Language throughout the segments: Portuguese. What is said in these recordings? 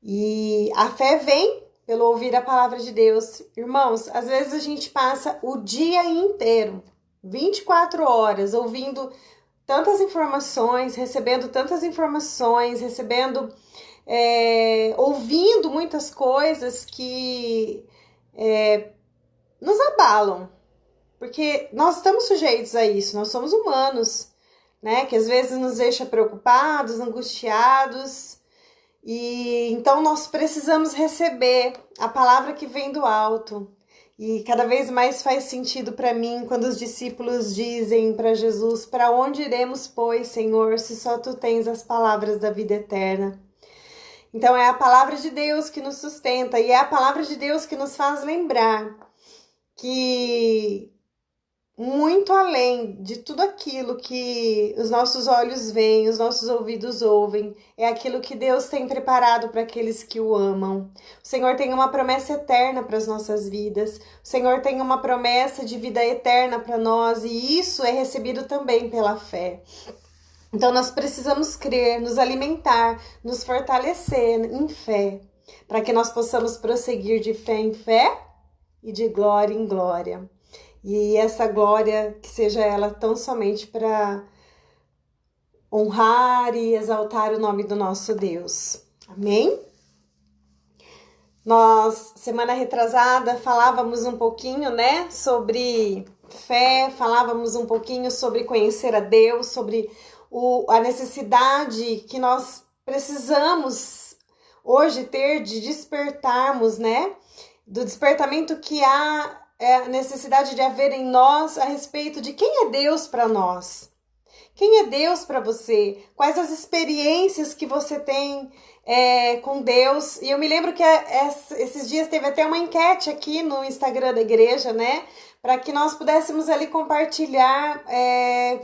E a fé vem pelo ouvir a palavra de Deus. Irmãos, às vezes a gente passa o dia inteiro, 24 horas, ouvindo tantas informações, ouvindo muitas coisas que nos abalam, porque nós estamos sujeitos a isso, nós somos humanos, né? Que às vezes nos deixa preocupados, angustiados, e então nós precisamos receber a palavra que vem do alto. E cada vez mais faz sentido para mim quando os discípulos dizem para Jesus: para onde iremos, pois, Senhor, se só tu tens as palavras da vida eterna? Então é a palavra de Deus que nos sustenta e é a palavra de Deus que nos faz lembrar que muito além de tudo aquilo que os nossos olhos veem, os nossos ouvidos ouvem, é aquilo que Deus tem preparado para aqueles que o amam. O Senhor tem uma promessa eterna para as nossas vidas. O Senhor tem uma promessa de vida eterna para nós e isso é recebido também pela fé. Então nós precisamos crer, nos alimentar, nos fortalecer em fé, para que nós possamos prosseguir de fé em fé e de glória em glória. E essa glória, que seja ela tão somente para honrar e exaltar o nome do nosso Deus. Amém? Nós, semana retrasada, falávamos um pouquinho, né, sobre fé, falávamos um pouquinho sobre conhecer a Deus, sobre a necessidade que nós precisamos hoje ter de despertarmos, né, do despertamento que há a necessidade de haver em nós a respeito de quem é Deus para nós. Quem é Deus para você? Quais as experiências que você tem com Deus? E eu me lembro que esses dias teve até uma enquete aqui no Instagram da igreja, né? Para que nós pudéssemos ali compartilhar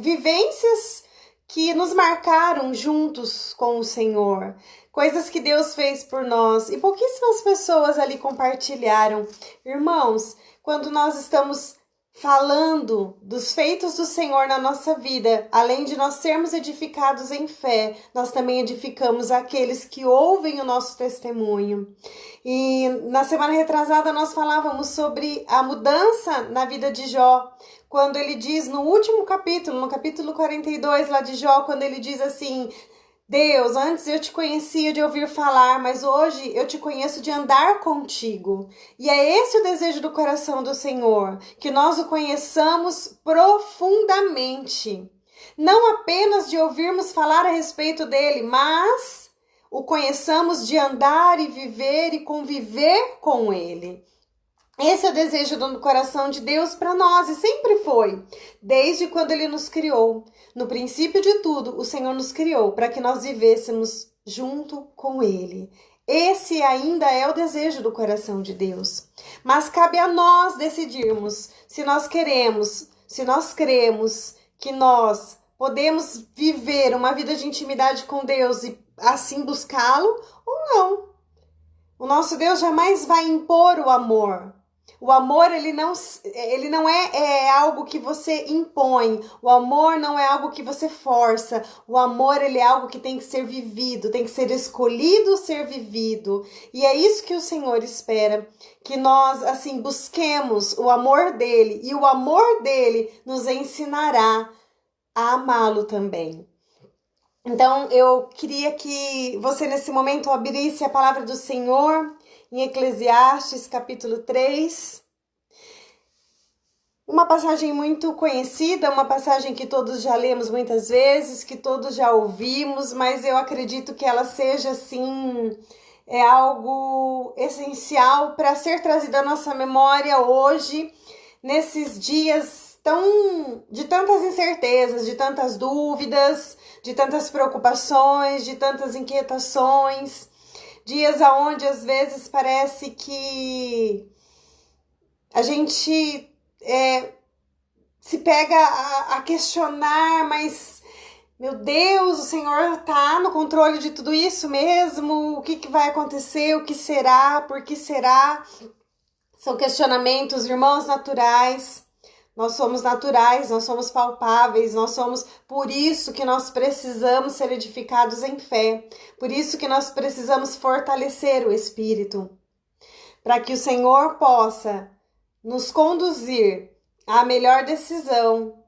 vivências que nos marcaram juntos com o Senhor. Coisas que Deus fez por nós. E pouquíssimas pessoas ali compartilharam. Irmãos, quando nós estamos falando dos feitos do Senhor na nossa vida, além de nós sermos edificados em fé, nós também edificamos aqueles que ouvem o nosso testemunho. E na semana retrasada nós falávamos sobre a mudança na vida de Jó, quando ele diz no último capítulo, no capítulo 42 lá de Jó, quando ele diz assim: Deus, antes eu te conhecia de ouvir falar, mas hoje eu te conheço de andar contigo. E é esse o desejo do coração do Senhor, que nós o conheçamos profundamente. Não apenas de ouvirmos falar a respeito dele, mas o conheçamos de andar e viver e conviver com ele. Esse é o desejo do coração de Deus para nós e sempre foi, desde quando ele nos criou. No princípio de tudo, o Senhor nos criou para que nós vivêssemos junto com ele. Esse ainda é o desejo do coração de Deus. Mas cabe a nós decidirmos se nós queremos, se nós cremos que nós podemos viver uma vida de intimidade com Deus e assim buscá-lo ou não. O nosso Deus jamais vai impor o amor. O amor, ele não é algo que você impõe. O amor não é algo que você força. O amor, ele é algo que tem que ser vivido, tem que ser escolhido ser vivido. E é isso que o Senhor espera, que nós, assim, busquemos o amor dele. E o amor dele nos ensinará a amá-lo também. Então, eu queria que você, nesse momento, abrisse a palavra do Senhor em Eclesiastes, capítulo 3. Uma passagem muito conhecida, uma passagem que todos já lemos muitas vezes, que todos já ouvimos, mas eu acredito que ela seja, assim, algo essencial para ser trazida à nossa memória hoje, nesses dias de tantas incertezas, de tantas dúvidas, de tantas preocupações, de tantas inquietações, dias aonde às vezes parece que a gente se pega a questionar, mas meu Deus, o Senhor está no controle de tudo isso mesmo? O que vai acontecer? O que será? Por que será? São questionamentos, irmãos, naturais. Nós somos naturais, nós somos palpáveis, por isso que nós precisamos ser edificados em fé. Por isso que nós precisamos fortalecer o espírito, para que o Senhor possa nos conduzir à melhor decisão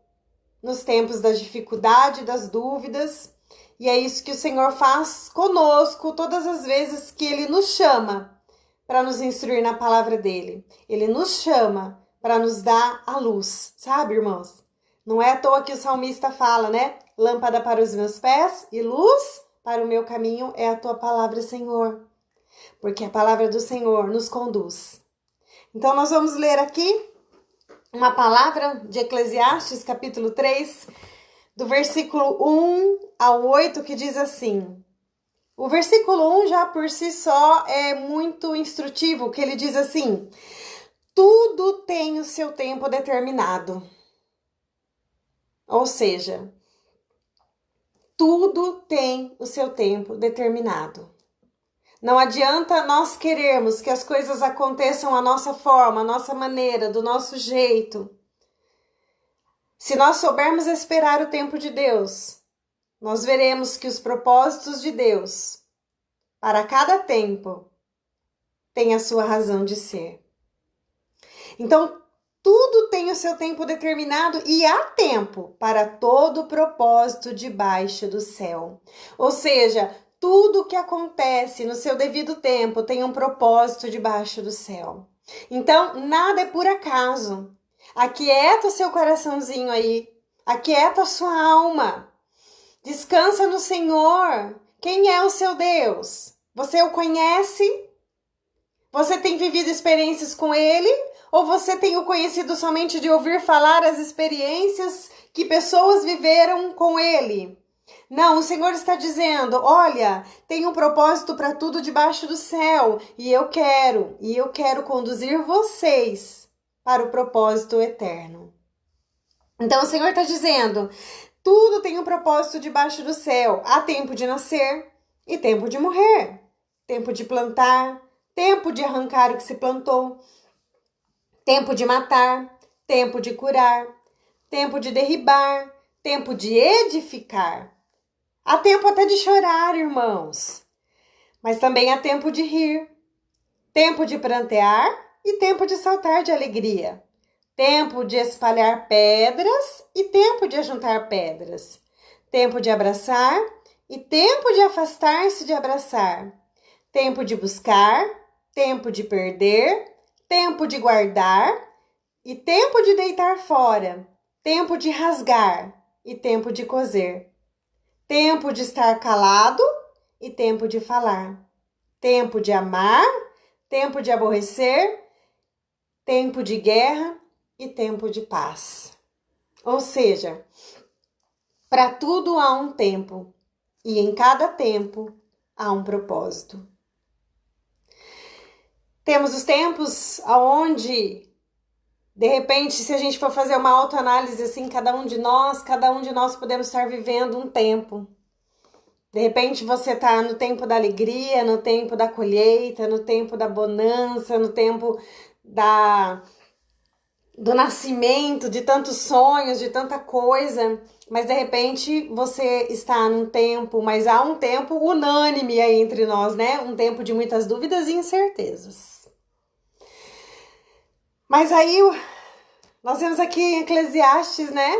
nos tempos da dificuldade, das dúvidas. E é isso que o Senhor faz conosco todas as vezes que Ele nos chama para nos instruir na palavra dEle. Ele nos chama para nos dar a luz, sabe, irmãos? Não é à toa que o salmista fala, né? Lâmpada para os meus pés e luz para o meu caminho é a tua palavra, Senhor. Porque a palavra do Senhor nos conduz. Então, nós vamos ler aqui uma palavra de Eclesiastes, capítulo 3, do versículo 1 ao 8, que diz assim. O versículo 1 já por si só é muito instrutivo, que ele diz assim: tudo tem o seu tempo determinado. Ou seja, tudo tem o seu tempo determinado. Não adianta nós querermos que as coisas aconteçam à nossa forma, à nossa maneira, do nosso jeito. Se nós soubermos esperar o tempo de Deus, nós veremos que os propósitos de Deus, para cada tempo, têm a sua razão de ser. Então, tudo tem o seu tempo determinado e há tempo para todo propósito debaixo do céu. Ou seja, tudo que acontece no seu devido tempo tem um propósito debaixo do céu. Então, nada é por acaso. Aquieta o seu coraçãozinho aí. Aquieta a sua alma. Descansa no Senhor. Quem é o seu Deus? Você o conhece? Você tem vivido experiências com Ele? Ou você tem o conhecido somente de ouvir falar as experiências que pessoas viveram com Ele? Não, o Senhor está dizendo, olha, tem um propósito para tudo debaixo do céu e eu quero conduzir vocês para o propósito eterno. Então o Senhor está dizendo, tudo tem um propósito debaixo do céu. Há tempo de nascer e tempo de morrer, tempo de plantar, tempo de arrancar o que se plantou, tempo de matar, tempo de curar, tempo de derribar, tempo de edificar. Há tempo até de chorar, irmãos, mas também há tempo de rir, tempo de prantear e tempo de saltar de alegria, tempo de espalhar pedras e tempo de ajuntar pedras, tempo de abraçar e tempo de afastar-se de abraçar, tempo de buscar, tempo de perder, tempo de guardar e tempo de deitar fora, tempo de rasgar e tempo de coser. Tempo de estar calado e tempo de falar. Tempo de amar, tempo de aborrecer, tempo de guerra e tempo de paz. Ou seja, para tudo há um tempo e em cada tempo há um propósito. Temos os tempos onde, de repente, se a gente for fazer uma autoanálise assim, cada um de nós podemos estar vivendo um tempo. De repente você está no tempo da alegria, no tempo da colheita, no tempo da bonança, no tempo do nascimento, de tantos sonhos, de tanta coisa. Mas de repente você está num tempo, mas há um tempo unânime aí entre nós, né? Um tempo de muitas dúvidas e incertezas. Mas aí nós vemos aqui em Eclesiastes, né?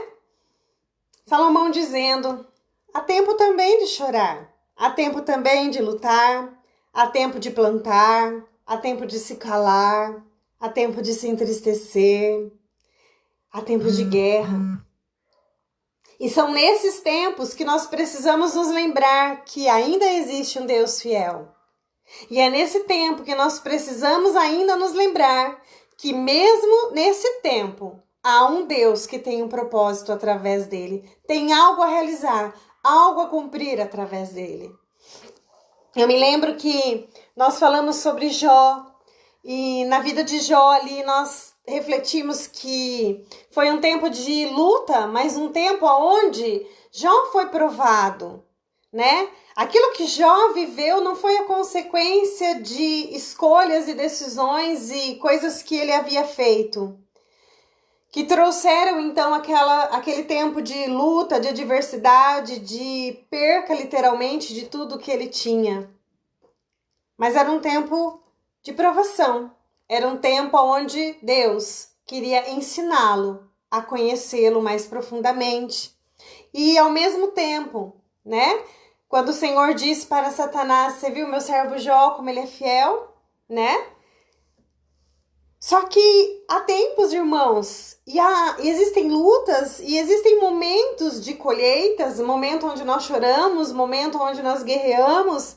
Salomão dizendo, há tempo também de chorar, há tempo também de lutar, há tempo de plantar, há tempo de se calar, há tempo de se entristecer, há tempo de guerra. E são nesses tempos que nós precisamos nos lembrar que ainda existe um Deus fiel. E é nesse tempo que nós precisamos ainda nos lembrar que mesmo nesse tempo há um Deus que tem um propósito através dele, tem algo a realizar, algo a cumprir através dele. Eu me lembro que nós falamos sobre Jó e na vida de Jó ali nós refletimos que foi um tempo de luta, mas um tempo onde Jó foi provado, né? Aquilo que Jó viveu não foi a consequência de escolhas e decisões e coisas que ele havia feito. que trouxeram então aquele tempo de luta, de adversidade, de perca literalmente de tudo que ele tinha. Mas era um tempo de provação, era um tempo onde Deus queria ensiná-lo a conhecê-lo mais profundamente. E ao mesmo tempo, né? Quando o Senhor disse para Satanás, você viu meu servo Jó, como ele é fiel, né? Só que há tempos, irmãos, e existem lutas e existem momentos de colheitas, momento onde nós choramos, momento onde nós guerreamos,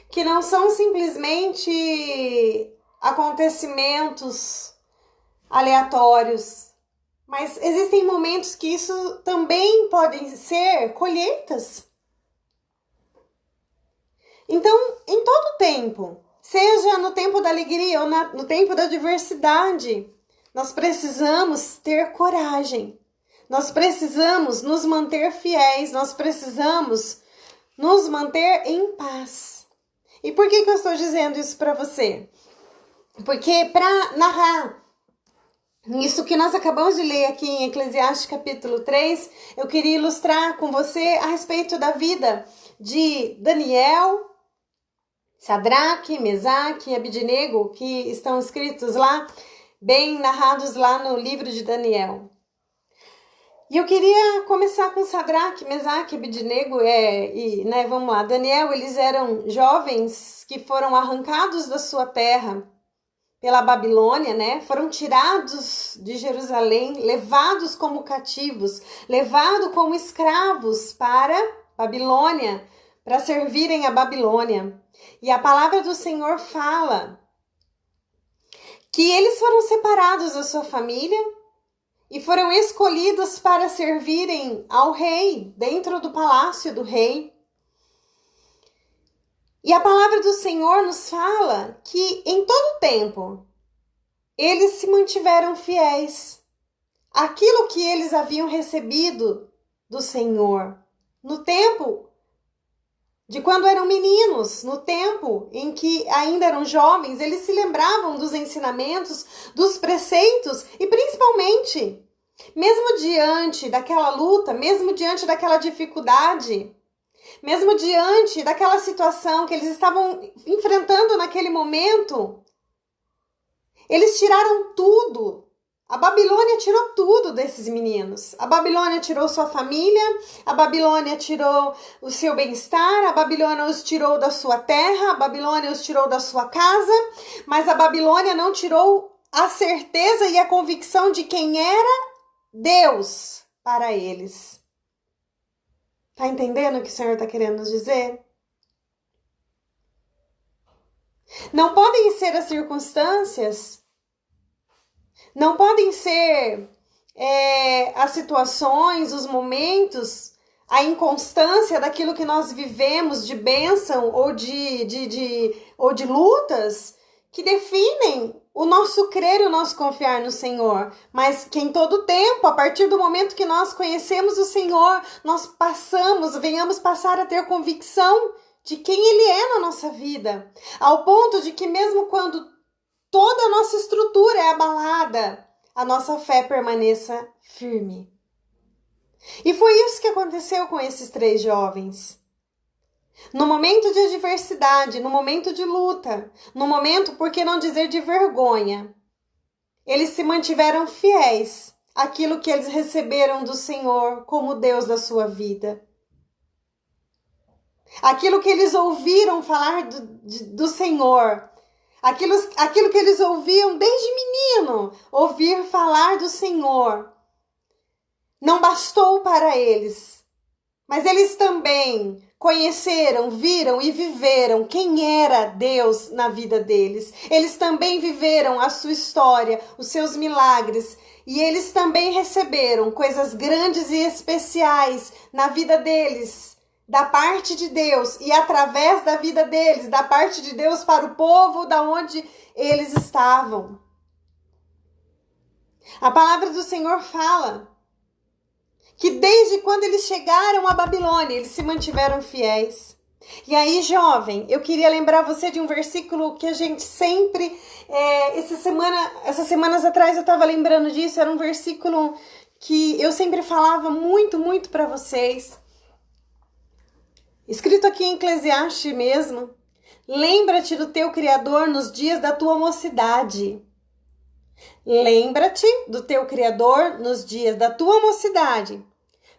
que não são simplesmente acontecimentos aleatórios, mas existem momentos que isso também podem ser colheitas. Então, em todo tempo, seja no tempo da alegria ou no tempo da adversidade, nós precisamos ter coragem, nós precisamos nos manter fiéis, nós precisamos nos manter em paz. E por que eu estou dizendo isso para você? Porque para narrar isso que nós acabamos de ler aqui em Eclesiastes capítulo 3, eu queria ilustrar com você a respeito da vida de Daniel, Sadraque, Mesaque e Abidnego, que estão escritos lá, bem narrados lá no livro de Daniel. E eu queria começar com Sadraque, Mesaque e Abidnego, vamos lá, Daniel, eles eram jovens que foram arrancados da sua terra pela Babilônia, né? Foram tirados de Jerusalém, levados como cativos, levados como escravos para Babilônia, para servirem a Babilônia. E a palavra do Senhor fala que eles foram separados da sua família e foram escolhidos para servirem ao rei, dentro do palácio do rei. E a palavra do Senhor nos fala que em todo tempo eles se mantiveram fiéis àquilo que eles haviam recebido do Senhor. No tempo de quando eram meninos, no tempo em que ainda eram jovens, eles se lembravam dos ensinamentos, dos preceitos e principalmente, mesmo diante daquela luta, mesmo diante daquela dificuldade, mesmo diante daquela situação que eles estavam enfrentando naquele momento, eles tiraram tudo. A Babilônia tirou tudo desses meninos. A Babilônia tirou sua família, a Babilônia tirou o seu bem-estar, a Babilônia os tirou da sua terra, a Babilônia os tirou da sua casa, mas a Babilônia não tirou a certeza e a convicção de quem era Deus para eles. Tá entendendo o que o Senhor está querendo nos dizer? Não podem ser as circunstâncias, não podem ser as situações, os momentos, a inconstância daquilo que nós vivemos de bênção ou de lutas que definem o nosso crer e o nosso confiar no Senhor, mas que em todo tempo, a partir do momento que nós conhecemos o Senhor, nós venhamos passar a ter convicção de quem Ele é na nossa vida, ao ponto de que mesmo quando toda a nossa estrutura é abalada, a nossa fé permaneça firme. E foi isso que aconteceu com esses 3 jovens. No momento de adversidade, no momento de luta, no momento, por que não dizer, de vergonha, eles se mantiveram fiéis àquilo que eles receberam do Senhor como Deus da sua vida. Aquilo que eles ouviram falar do Senhor, aquilo que eles ouviam desde menino, ouvir falar do Senhor, não bastou para eles, mas eles também conheceram, viram e viveram quem era Deus na vida deles. Eles também viveram a sua história, os seus milagres, e eles também receberam coisas grandes e especiais na vida deles, da parte de Deus e através da vida deles, da parte de Deus para o povo da onde eles estavam. A palavra do Senhor fala que desde quando eles chegaram à Babilônia, eles se mantiveram fiéis. E aí, jovem, eu queria lembrar você de um versículo que a gente sempre, essas semanas atrás eu estava lembrando disso, era um versículo que eu sempre falava muito, muito para vocês. Escrito aqui em Eclesiastes mesmo. Lembra-te do teu Criador nos dias da tua mocidade. Lembra-te do teu Criador nos dias da tua mocidade,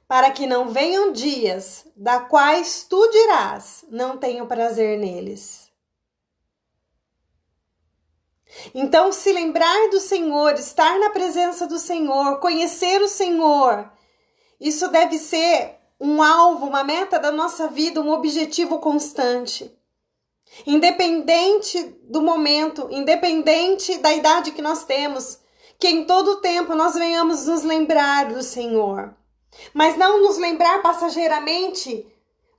para que não venham dias da quais tu dirás, não tenho prazer neles. Então, se lembrar do Senhor, estar na presença do Senhor, conhecer o Senhor, isso deve ser um alvo, uma meta da nossa vida, um objetivo constante. Independente do momento, independente da idade que nós temos, que em todo tempo nós venhamos nos lembrar do Senhor. Mas não nos lembrar passageiramente,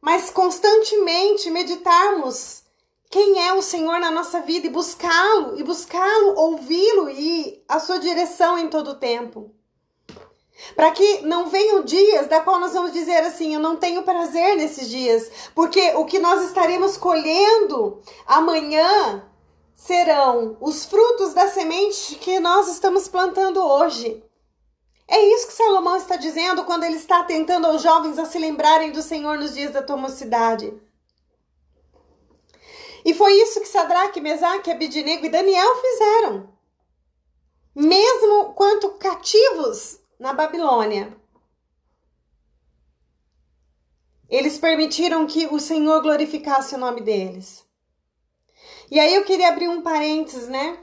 mas constantemente meditarmos quem é o Senhor na nossa vida e buscá-lo, ouvi-lo e a sua direção em todo o tempo. Para que não venham dias da qual nós vamos dizer assim, eu não tenho prazer nesses dias, porque o que nós estaremos colhendo amanhã serão os frutos da semente que nós estamos plantando hoje. É isso que Salomão está dizendo quando ele está tentando aos jovens a se lembrarem do Senhor nos dias da tua mocidade. E foi isso que Sadraque, Mesaque, Abednego e Daniel fizeram. Mesmo quanto cativos na Babilônia, eles permitiram que o Senhor glorificasse o nome deles. E aí eu queria abrir um parênteses, né?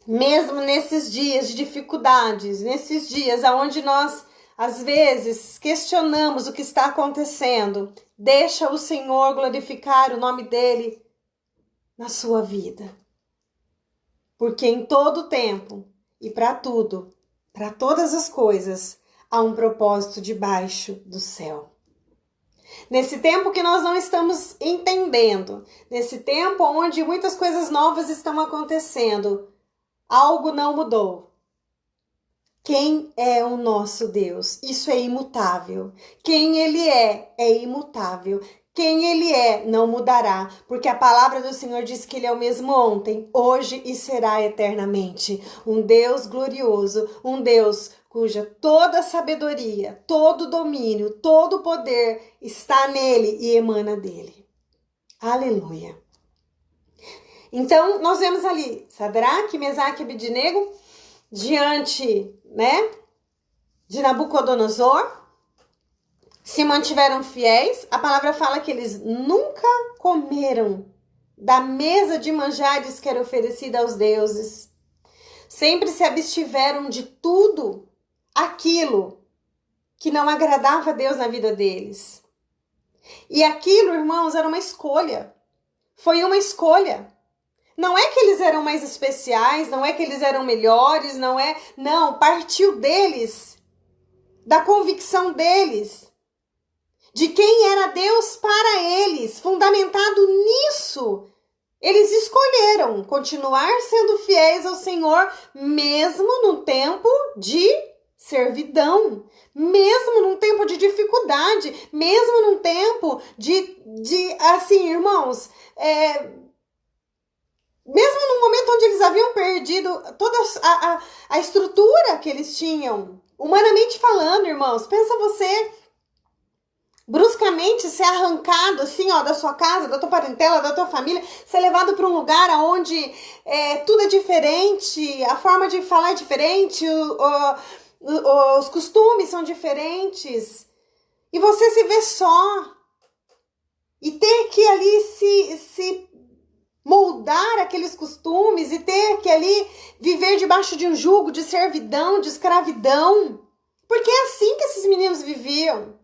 Mesmo nesses dias de dificuldades, nesses dias onde nós, às vezes, questionamos o que está acontecendo, deixa o Senhor glorificar o nome dele na sua vida. Porque em todo tempo e para tudo, para todas as coisas, há um propósito debaixo do céu. Nesse tempo que nós não estamos entendendo, nesse tempo onde muitas coisas novas estão acontecendo, algo não mudou. Quem é o nosso Deus? Isso é imutável. Quem Ele é imutável. Quem Ele é não mudará, porque a palavra do Senhor diz que Ele é o mesmo ontem, hoje e será eternamente. Um Deus glorioso, um Deus cuja toda sabedoria, todo domínio, todo poder está nele e emana dele. Aleluia. Então, nós vemos ali Sadraque, Mesaque e Abednego diante, de Nabucodonosor, se mantiveram fiéis. A palavra fala que eles nunca comeram da mesa de manjares que era oferecida aos deuses. Sempre se abstiveram de tudo aquilo que não agradava a Deus na vida deles. E aquilo, irmãos, era uma escolha. Foi uma escolha. Não é que eles eram mais especiais, não é que eles eram melhores, não, partiu deles, da convicção deles, de quem era Deus para eles, fundamentado nisso. Eles escolheram continuar sendo fiéis ao Senhor, mesmo no tempo de servidão, mesmo num tempo de dificuldade, mesmo num tempo de assim, irmãos, mesmo no momento onde eles haviam perdido toda a estrutura que eles tinham, humanamente falando, irmãos, pensa você bruscamente ser arrancado assim, da sua casa, da tua parentela, da tua família, ser levado para um lugar onde tudo é diferente, a forma de falar é diferente, os costumes são diferentes, e você se vê só, e ter que ali se moldar aqueles costumes, e ter que ali viver debaixo de um jugo de servidão, de escravidão, porque é assim que esses meninos viviam.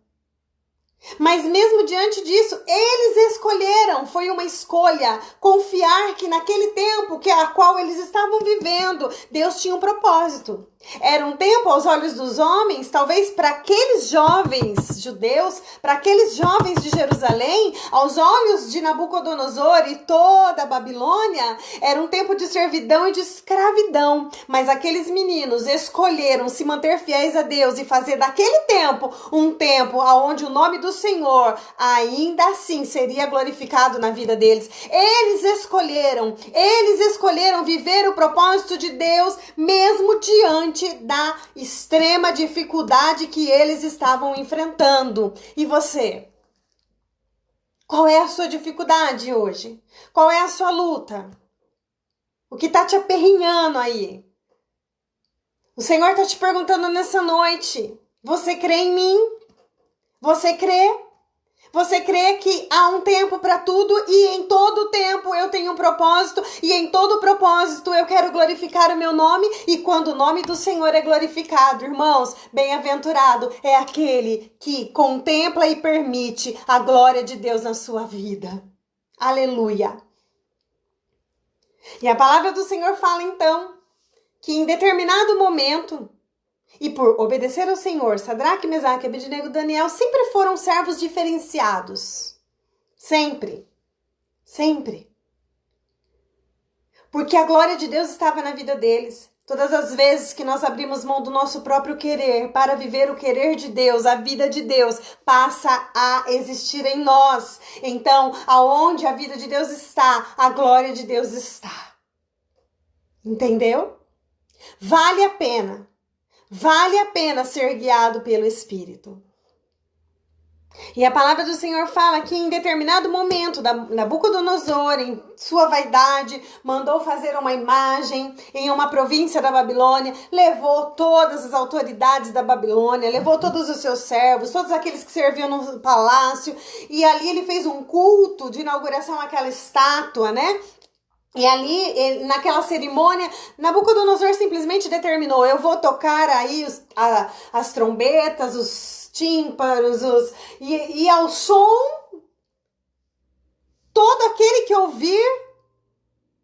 Mas mesmo diante disso, eles escolheram, foi uma escolha, confiar que naquele tempo a qual eles estavam vivendo, Deus tinha um propósito. Era um tempo aos olhos dos homens, talvez para aqueles jovens judeus, para aqueles jovens de Jerusalém, aos olhos de Nabucodonosor e toda a Babilônia, era um tempo de servidão e de escravidão. Mas aqueles meninos escolheram se manter fiéis a Deus e fazer daquele tempo um tempo onde o nome do do Senhor ainda assim seria glorificado na vida deles. Eles escolheram viver o propósito de Deus, mesmo diante da extrema dificuldade que eles estavam enfrentando. E você? Qual é a sua dificuldade hoje? Qual é a sua luta? O que está te aperrinhando aí? O Senhor está te perguntando nessa noite: você crê em mim? Você crê? Você crê que há um tempo para tudo e em todo tempo eu tenho um propósito e em todo propósito eu quero glorificar o meu nome? E quando o nome do Senhor é glorificado, irmãos, bem-aventurado é aquele que contempla e permite a glória de Deus na sua vida. Aleluia! E a palavra do Senhor fala então que em determinado momento, e por obedecer ao Senhor, Sadraque, Mesaque, Abednego e Daniel sempre foram servos diferenciados. Sempre. Sempre. Porque a glória de Deus estava na vida deles. Todas as vezes que nós abrimos mão do nosso próprio querer para viver o querer de Deus, a vida de Deus passa a existir em nós. Então, aonde a vida de Deus está, a glória de Deus está. Entendeu? Vale a pena ser guiado pelo Espírito. E a palavra do Senhor fala que em determinado momento, Nabucodonosor, em sua vaidade, mandou fazer uma imagem em uma província da Babilônia, levou todas as autoridades da Babilônia, levou todos os seus servos, todos aqueles que serviam no palácio, e ali ele fez um culto de inauguração àquela estátua, né? E ali, naquela cerimônia, Nabucodonosor simplesmente determinou: eu vou tocar aí as trombetas, os tímpanos, e ao som, todo aquele que ouvir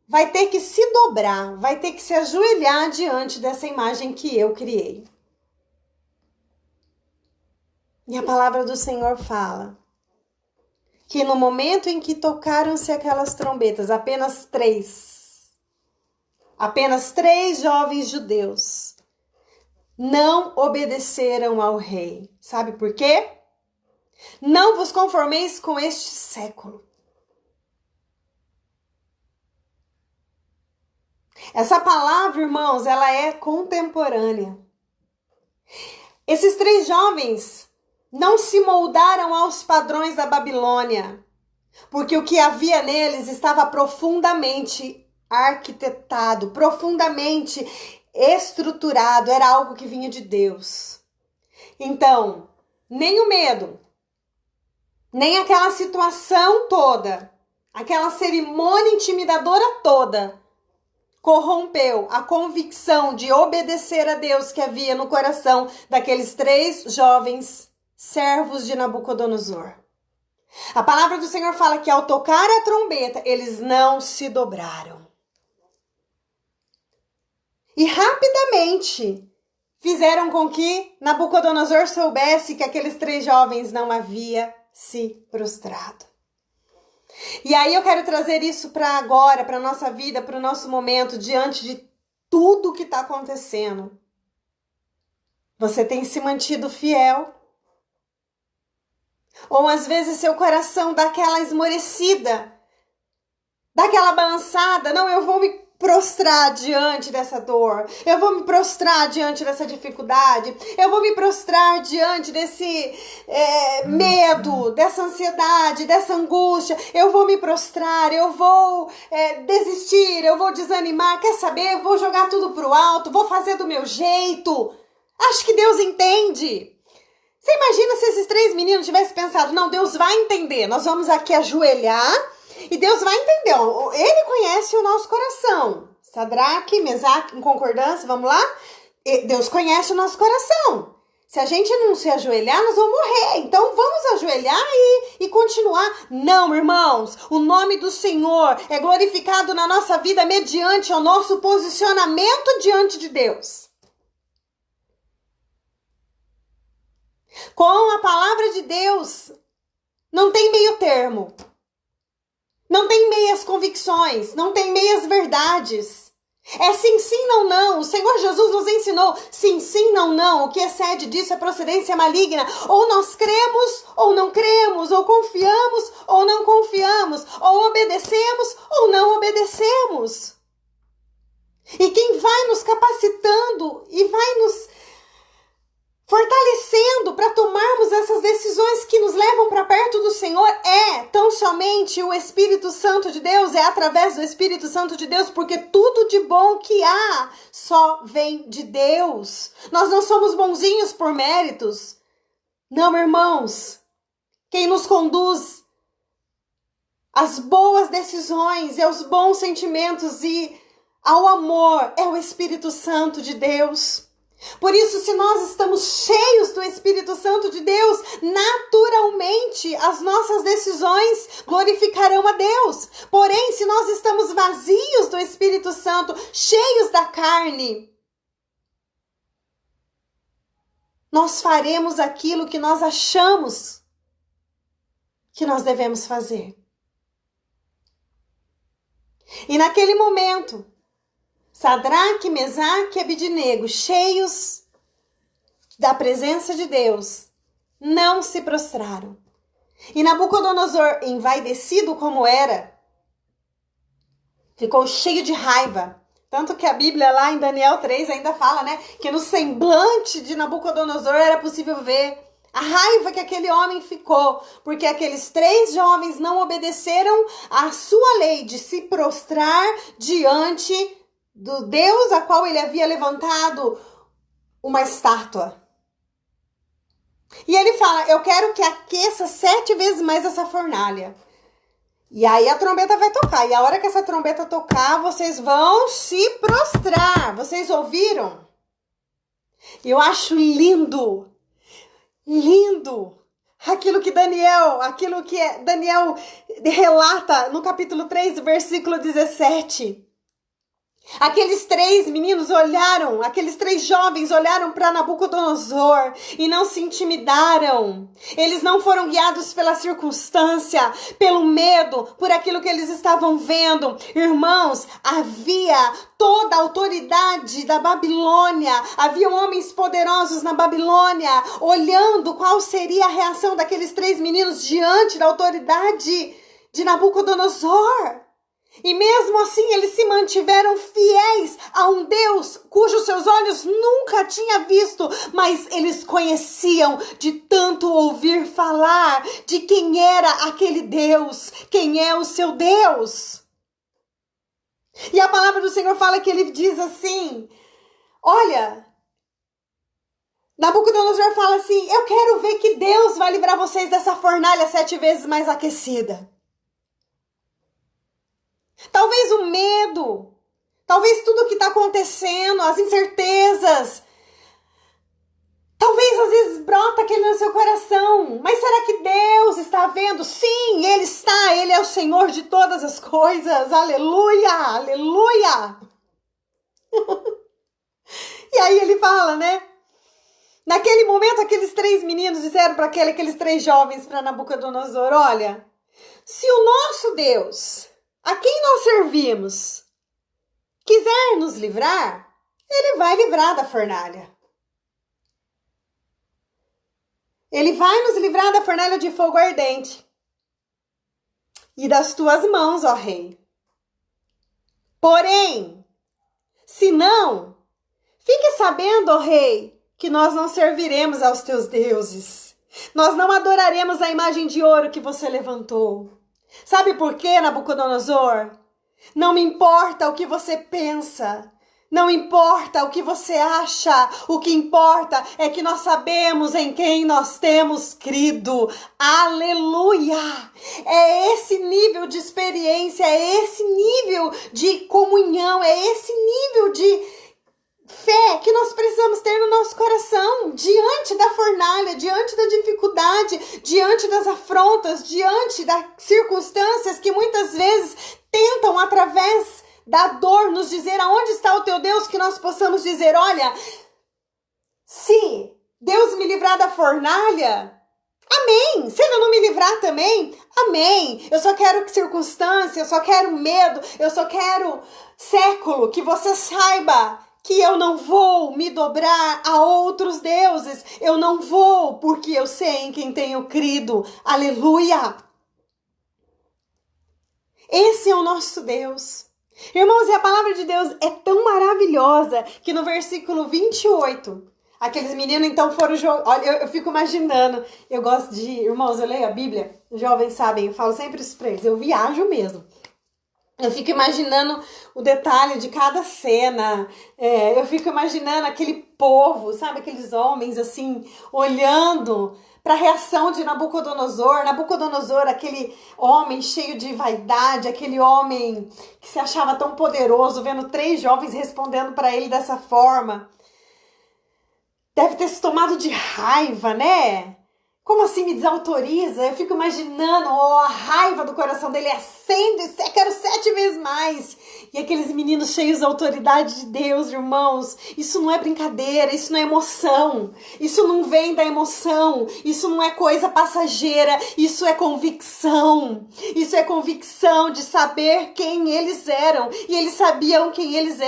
vai ter que se dobrar, vai ter que se ajoelhar diante dessa imagem que eu criei. E a palavra do Senhor fala que no momento em que tocaram-se aquelas trombetas, apenas três jovens judeus não obedeceram ao rei. Sabe por quê? Não vos conformeis com este século. Essa palavra, irmãos, ela é contemporânea. Esses três jovens não se moldaram aos padrões da Babilônia, porque o que havia neles estava profundamente arquitetado, profundamente estruturado, era algo que vinha de Deus. Então, nem o medo, nem aquela situação toda, aquela cerimônia intimidadora toda, corrompeu a convicção de obedecer a Deus que havia no coração daqueles três jovens servos de Nabucodonosor. A palavra do Senhor fala que ao tocar a trombeta, eles não se dobraram. E rapidamente fizeram com que Nabucodonosor soubesse que aqueles três jovens não haviam se prostrado. E aí eu quero trazer isso para agora, para a nossa vida, para o nosso momento, diante de tudo que está acontecendo. Você tem se mantido fiel? Ou às vezes seu coração dá aquela esmorecida, dá aquela balançada: não, eu vou me prostrar diante dessa dor, eu vou me prostrar diante dessa dificuldade, eu vou me prostrar diante desse medo, dessa ansiedade, dessa angústia, eu vou me prostrar, eu vou desistir, eu vou desanimar, quer saber, eu vou jogar tudo pro alto, vou fazer do meu jeito. Acho que Deus entende. Você imagina se esses três meninos tivessem pensado: não, Deus vai entender, nós vamos aqui ajoelhar e Deus vai entender, Ele conhece o nosso coração. Sadraque, Mesaque, em concordância, vamos lá? Deus conhece o nosso coração. Se a gente não se ajoelhar, nós vamos morrer. Então vamos ajoelhar e continuar. Não, irmãos, o nome do Senhor é glorificado na nossa vida mediante o nosso posicionamento diante de Deus. Com a palavra de Deus, não tem meio termo. Não tem meias convicções, não tem meias verdades. É sim, sim, não, não. O Senhor Jesus nos ensinou sim, sim, não, não. O que excede disso é procedência maligna. Ou nós cremos ou não cremos, ou confiamos ou não confiamos, ou obedecemos ou não obedecemos. E quem vai nos capacitando e vai nos fortalecendo para tomarmos essas decisões que nos levam para perto do Senhor é tão somente o Espírito Santo de Deus, é através do Espírito Santo de Deus, porque tudo de bom que há só vem de Deus. Nós não somos bonzinhos por méritos. Não, irmãos. Quem nos conduz às boas decisões e aos bons sentimentos e ao amor é o Espírito Santo de Deus. Por isso, se nós estamos cheios do Espírito Santo de Deus, naturalmente as nossas decisões glorificarão a Deus. Porém, se nós estamos vazios do Espírito Santo, cheios da carne, nós faremos aquilo que nós achamos que nós devemos fazer. E naquele momento, Sadraque, Mesaque e Abednego, cheios da presença de Deus, não se prostraram. E Nabucodonosor, envaidecido como era, ficou cheio de raiva. Tanto que a Bíblia lá em Daniel 3 ainda fala, né, que no semblante de Nabucodonosor era possível ver a raiva que aquele homem ficou, porque aqueles 3 jovens não obedeceram à sua lei de se prostrar diante do Deus a qual ele havia levantado uma estátua. E ele fala, eu quero que aqueça 7 vezes mais essa fornalha. E aí a trombeta vai tocar. E a hora que essa trombeta tocar, vocês vão se prostrar. Vocês ouviram? Eu acho lindo. Lindo. Aquilo que Daniel relata no capítulo 3, versículo 17. Aqueles 3 meninos olharam, aqueles 3 jovens olharam para Nabucodonosor e não se intimidaram. Eles não foram guiados pela circunstância, pelo medo, por aquilo que eles estavam vendo. Irmãos, havia toda a autoridade da Babilônia, havia homens poderosos na Babilônia, olhando qual seria a reação daqueles 3 meninos diante da autoridade de Nabucodonosor. E mesmo assim eles se mantiveram fiéis a um Deus cujos seus olhos nunca tinha visto, mas eles conheciam de tanto ouvir falar de quem era aquele Deus, quem é o seu Deus. E a palavra do Senhor fala que ele diz assim, olha, Nabucodonosor fala assim, eu quero ver que Deus vai livrar vocês dessa fornalha 7 vezes mais aquecida. Talvez o medo, talvez tudo o que está acontecendo, as incertezas, talvez às vezes brota aquele no seu coração, mas será que Deus está vendo? Sim, Ele está, Ele é o Senhor de todas as coisas, aleluia, aleluia. E aí ele fala, né? Naquele momento aqueles 3 meninos disseram para aqueles 3 jovens, para Nabucodonosor, olha, se o nosso Deus, a quem nós servimos, quiser nos livrar, Ele vai livrar da fornalha. Ele vai nos livrar da fornalha de fogo ardente e das tuas mãos, ó rei. Porém, se não, fique sabendo, ó rei, que nós não serviremos aos teus deuses. Nós não adoraremos a imagem de ouro que você levantou. Sabe por quê, Nabucodonosor? Não me importa o que você pensa, não importa o que você acha, o que importa é que nós sabemos em quem nós temos crido. Aleluia! É esse nível de experiência, é esse nível de comunhão, é esse nível de fé que nós precisamos ter no nosso coração, diante da fornalha, diante da dificuldade, diante das afrontas, diante das circunstâncias que muitas vezes tentam, através da dor, nos dizer aonde está o teu Deus, que nós possamos dizer, olha, se Deus me livrar da fornalha, Amém. Se ele não me livrar também, amém. Eu só quero circunstância, eu só quero medo, eu só quero século, que você saiba que eu não vou me dobrar a outros deuses. Eu não vou, porque eu sei em quem tenho crido. Aleluia. Esse é o nosso Deus. Irmãos, e a palavra de Deus é tão maravilhosa que no versículo 28, aqueles meninos então foram jogar. Olha, eu fico imaginando. Eu gosto de. Irmãos, eu leio a Bíblia, os jovens sabem, eu falo sempre isso pra eles. Eu viajo mesmo. Eu fico imaginando o detalhe de cada cena. Eu fico imaginando aquele povo, sabe? Aqueles homens assim, olhando para a reação de Nabucodonosor. Nabucodonosor, aquele homem cheio de vaidade, aquele homem que se achava tão poderoso, vendo 3 jovens respondendo para ele dessa forma. Deve ter se tomado de raiva, né? Como assim me desautoriza? Eu fico imaginando a raiva do coração dele acende, quero 7 vezes mais. E aqueles meninos cheios de autoridade de Deus, irmãos, isso não é brincadeira, isso não é emoção, isso não vem da emoção, isso não é coisa passageira, isso é convicção. Isso é convicção de saber quem eles eram. E eles sabiam quem eles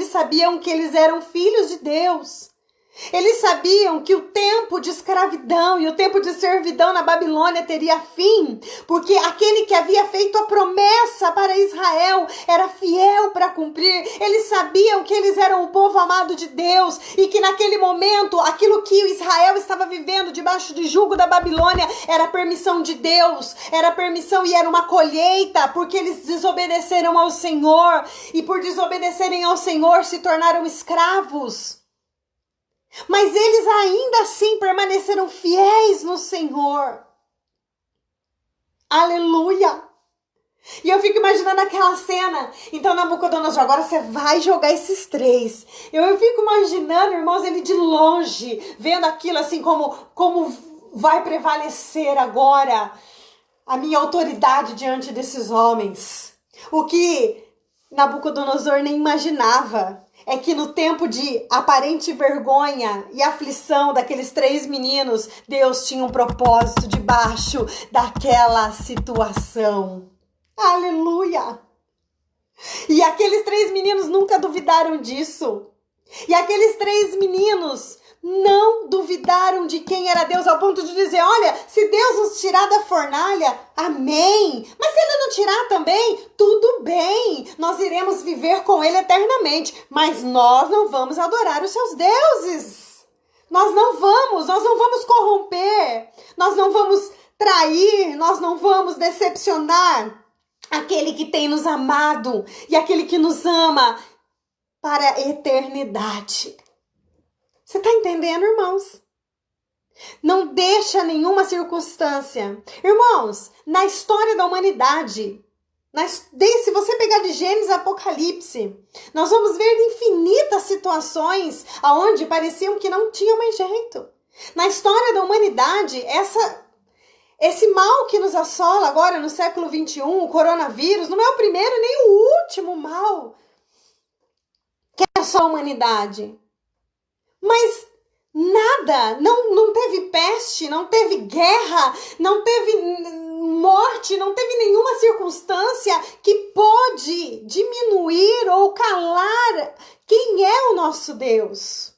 sabiam que eles eram filhos de Deus. Eles sabiam que o tempo de escravidão e o tempo de servidão na Babilônia teria fim, porque aquele que havia feito a promessa para Israel era fiel para cumprir. Eles sabiam que eles eram o povo amado de Deus e que naquele momento aquilo que Israel estava vivendo debaixo de jugo da Babilônia era permissão de Deus, era permissão e era uma colheita, porque eles desobedeceram ao Senhor e por desobedecerem ao Senhor se tornaram escravos. Mas eles ainda assim permaneceram fiéis no Senhor. Aleluia! E eu fico imaginando aquela cena. Então Nabucodonosor, agora você vai jogar esses 3. Eu fico imaginando, irmãos, ele de longe, vendo aquilo assim como vai prevalecer agora a minha autoridade diante desses homens. O que Nabucodonosor nem imaginava é que no tempo de aparente vergonha e aflição daqueles 3 meninos, Deus tinha um propósito debaixo daquela situação. Aleluia! E aqueles 3 meninos nunca duvidaram disso. E aqueles 3 meninos não duvidaram de quem era Deus ao ponto de dizer, olha, se Deus nos tirar da fornalha, amém. Mas se Ele não tirar também, tudo bem. Nós iremos viver com Ele eternamente. Mas nós não vamos adorar os seus deuses. Nós não vamos corromper. Nós não vamos trair. Nós não vamos decepcionar aquele que tem nos amado e aquele que nos ama para a eternidade. Você está entendendo, irmãos? Não deixa nenhuma circunstância. Irmãos, na história da humanidade, se você pegar de Gênesis a Apocalipse, nós vamos ver infinitas situações onde pareciam que não tinha mais jeito. Na história da humanidade, esse mal que nos assola agora no século XXI, o coronavírus, não é o primeiro nem o último mal que assola a humanidade. Mas nada, não teve peste, não teve guerra, não teve morte, não teve nenhuma circunstância que pôde diminuir ou calar quem é o nosso Deus.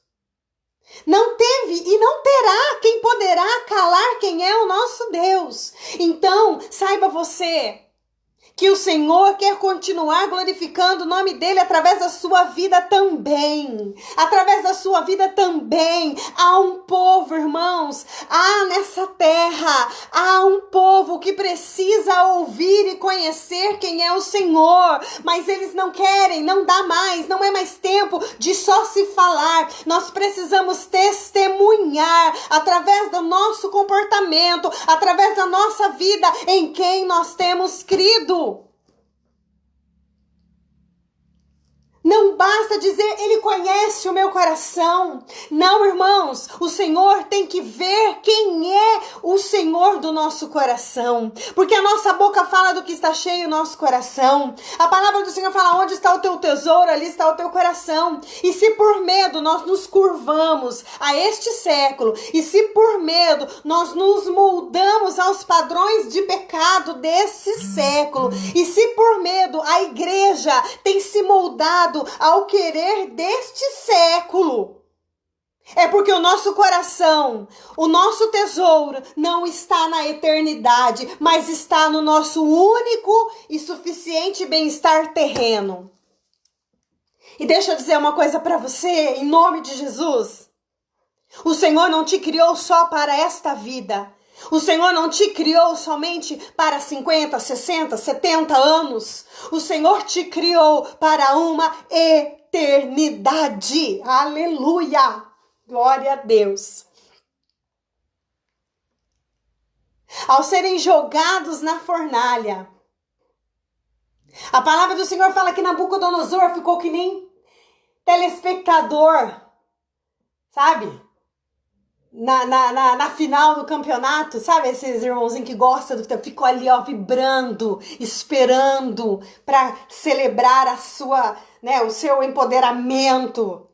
Não teve e não terá quem poderá calar quem é o nosso Deus. Então, saiba você que o Senhor quer continuar glorificando o nome dele através da sua vida também. Através da sua vida também. Há um povo, irmãos, nessa terra, há um povo que precisa ouvir e conhecer quem é o Senhor. Mas eles não querem, não dá mais, não é mais tempo de só se falar. Nós precisamos testemunhar através do nosso comportamento, através da nossa vida em quem nós temos crido. Não basta basta dizer, Ele conhece o meu coração. Não, irmãos, o Senhor tem que ver quem é o Senhor do nosso coração. Porque a nossa boca fala do que está cheio o nosso coração. A palavra do Senhor fala, onde está o teu tesouro, ali está o teu coração. E se por medo nós nos curvamos a este século, e se por medo nós nos moldamos aos padrões de pecado desse século, e se por medo a igreja tem se moldado ao querer deste século, é porque o nosso coração, o nosso tesouro não está na eternidade, mas está no nosso único e suficiente bem-estar terreno. E deixa eu dizer uma coisa para você, em nome de Jesus. O Senhor não te criou só para esta vida. O Senhor não te criou somente para 50, 60, 70 anos. O Senhor te criou para uma eternidade. Aleluia! Glória a Deus. Ao serem jogados na fornalha, a palavra do Senhor fala que Nabucodonosor ficou que nem telespectador, sabe? Na final do campeonato, sabe? Esses irmãozinhos que gostam do ficou ali, ó, vibrando, esperando para celebrar a sua, né, o seu empoderamento.